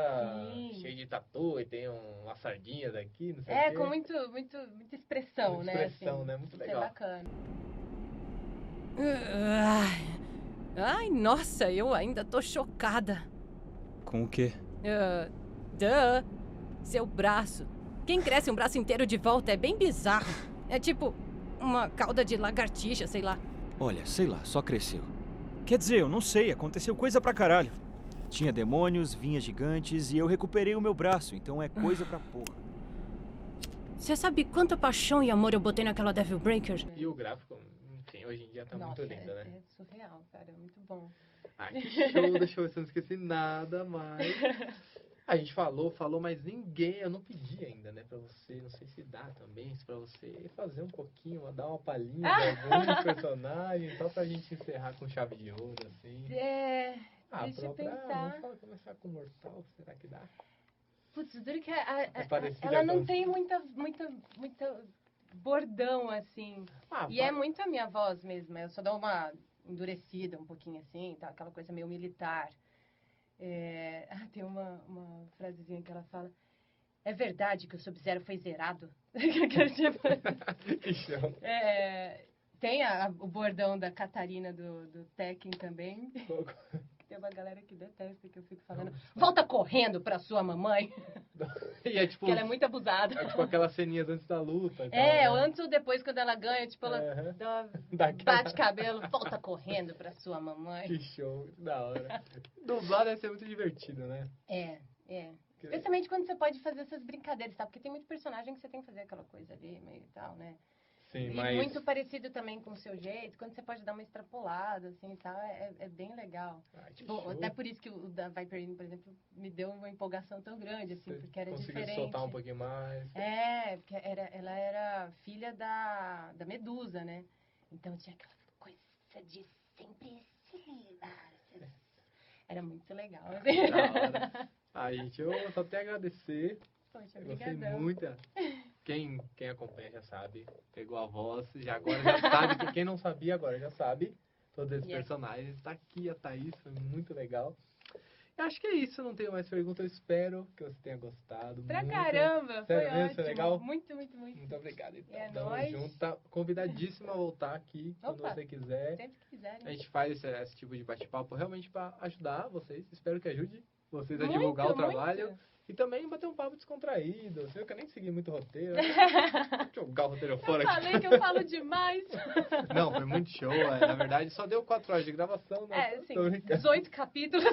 cheia de tatu e tem umas sardinhas aqui, não sei o quê. Com muita expressão, muita né? Expressão, assim, né? Muito isso legal. é bacana. Ai, nossa, eu ainda tô chocada. Com o quê? Seu braço. Quem cresce um braço inteiro de volta é bem bizarro. É tipo uma cauda de lagartixa, sei lá. Olha, sei lá, só cresceu. Quer dizer, eu não sei, aconteceu coisa pra caralho. Tinha demônios, vinhas gigantes e eu recuperei o meu braço, então é coisa pra porra. Você sabe quanta paixão e amor eu botei naquela Devil Breaker? E o gráfico, enfim, hoje em dia tá muito lindo, né? É surreal, cara, é muito bom. Ai, que show, deixa eu ver se eu não esqueci nada mais. A gente falou, mas ninguém, eu não pedi ainda, né, pra você, não sei se dá também, se pra você fazer um pouquinho, dar uma palhinha de alguns personagens, só pra gente encerrar com chave de ouro, assim. Deixa eu pensar. Vamos começar com o Mortal, será que dá? Putz, duro que ela não tem muita bordão, assim. É muito a minha voz mesmo, eu só dou uma endurecida um pouquinho assim, tá? Aquela coisa meio militar. Tem uma frasezinha que ela fala: é verdade que o Sub-Zero foi zerado? Que show. Tem o bordão da Catarina do Tekken também. Tem uma galera que detesta que eu fico falando: volta correndo pra sua mamãe. E é tipo, que ela é muito abusada. É tipo aquelas ceninhas antes da luta. Ou antes ou depois, quando ela ganha, tipo, ela bate cabelo, volta correndo pra sua mamãe. Que show, que da hora. Dublar deve ser muito divertido, né? Especialmente quando você pode fazer essas brincadeiras, tá? Porque tem muito personagem que você tem que fazer aquela coisa ali, meio e tal, né? Sim, e muito parecido também com o seu jeito, quando você pode dar uma extrapolada, assim, e tal, é bem legal. Até por isso que o da Viperine, por exemplo, me deu uma empolgação tão grande, assim, porque era diferente. Conseguiu soltar um pouquinho mais. Porque ela era filha da Medusa, né? Então tinha aquela coisa de sempre era muito legal. Assim. Gente, eu só tenho a agradecer. Poxa, gostei obrigadão. muito. Quem acompanha já sabe, pegou a voz, agora já sabe, quem não sabia agora já sabe, todos esses personagens. Tá aqui a Thaís, foi muito legal. Eu acho que é isso, eu não tenho mais perguntas, eu espero que você tenha gostado. Pra caramba, Sério foi mesmo, ótimo. Foi legal? Muito. Muito obrigado, então. Tamo Tamo junto, tá convidadíssima a voltar aqui, quando você quiser. Sempre que quiserem. A gente faz esse tipo de bate-papo realmente pra ajudar vocês, espero que ajude vocês a divulgar o trabalho. E também bater um papo descontraído. Eu que nem segui muito o roteiro. Jogar o roteiro fora. Eu falei que eu falo demais. Não, foi muito show. Na verdade, só deu 4 horas de gravação. Mas sim, 18 capítulos.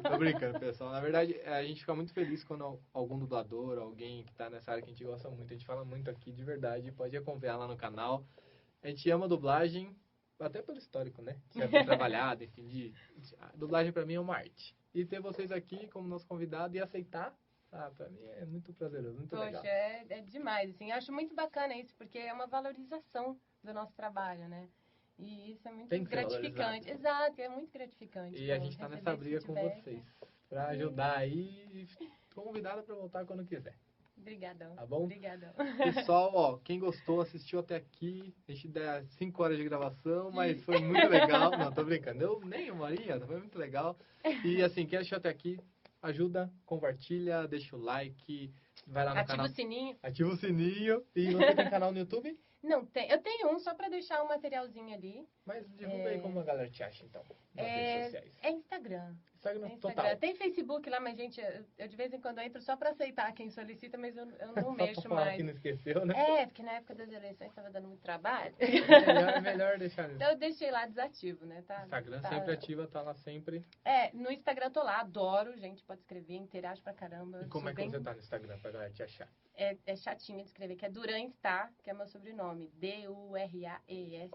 Tô brincando, pessoal. Na verdade, a gente fica muito feliz quando algum dublador, alguém que tá nessa área que a gente gosta muito, a gente fala muito aqui de verdade, pode acompanhar lá no canal. A gente ama dublagem, até pelo histórico, né? Já foi trabalhado, enfim. A dublagem pra mim é uma arte. E ter vocês aqui como nosso convidado e aceitar, pra mim é muito prazeroso, muito legal. Poxa, é demais, assim. Eu acho muito bacana isso, porque é uma valorização do nosso trabalho, né? E isso é muito gratificante. Exato, é muito gratificante. E a gente tá nessa briga com vocês, pra ajudar aí, convidada pra voltar quando quiser. Obrigadão. Tá bom? Obrigadão. Pessoal, ó, quem gostou, assistiu até aqui. A gente deu 5 horas de gravação, mas foi muito legal. Não, tô brincando. Deu nem uma horinha, foi muito legal. E assim, quem assistiu até aqui, ajuda, compartilha, deixa o like, vai lá no canal. Ativa o sininho. Ativa o sininho. E você tem canal no YouTube? Não, eu tenho um só pra deixar um materialzinho ali. Mas divulga aí como a galera te acha, então, nas redes sociais. É Instagram. Instagram total. Tem Facebook lá, mas, gente, eu de vez em quando entro só pra aceitar quem solicita, mas eu não Só mexo pra falar mais. que não esqueceu, né? Porque na época das eleições tava dando muito trabalho. É melhor deixar. Então eu deixei lá desativo, né? Instagram sempre ativa, tá lá sempre. No Instagram eu tô lá, adoro, gente, pode escrever, interage pra caramba. E como é que você tá no Instagram pra galera te achar? É chatinho de escrever, que é Duraenstar, que é meu sobrenome. Duraesth.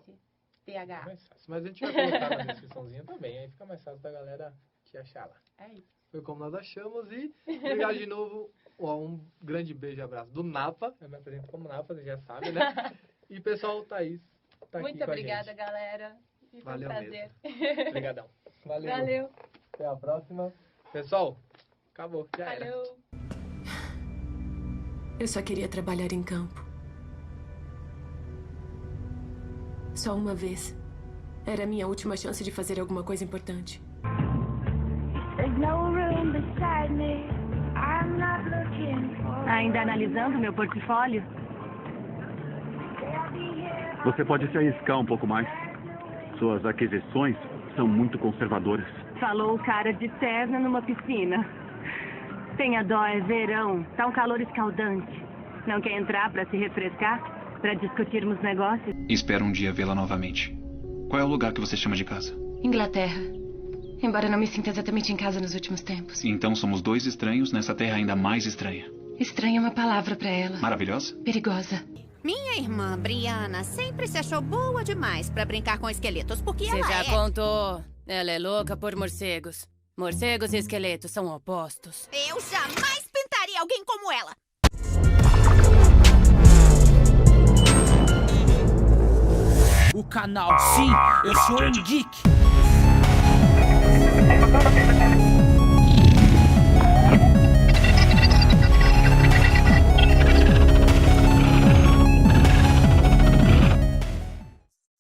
Mas a gente vai colocar na descriçãozinha também, aí fica mais fácil da galera te achar lá. É isso. Foi como nós achamos e obrigado de novo. Ó, um grande beijo e abraço do Napa. Eu me apresento como Napa, você já sabe, né? E pessoal, Thaís tá aqui Muito com obrigada, a gente. galera. E foi Valeu um prazer. mesmo. Obrigadão. Valeu. Até a próxima. Pessoal, acabou. Já era. Valeu. Eu só queria trabalhar em campo. Só uma vez. Era a minha última chance de fazer alguma coisa importante. Ainda analisando meu portfólio? Você pode se arriscar um pouco mais. Suas aquisições são muito conservadoras. Falou o cara de terno numa piscina. Tenha dó, é verão. Tá um calor escaldante. Não quer entrar pra se refrescar? Pra discutirmos negócios? Espero um dia vê-la novamente. Qual é o lugar que você chama de casa? Inglaterra. Embora não me sinta exatamente em casa nos últimos tempos. Então somos dois estranhos nessa terra ainda mais estranha. Estranha é uma palavra pra ela. Maravilhosa? Perigosa. Minha irmã, Brianna, sempre se achou boa demais pra brincar com esqueletos, porque Você ela já é... contou. Ela é louca por morcegos. Morcegos e esqueletos são opostos. Eu jamais pintaria alguém como ela. O canal, sim, eu sou um geek.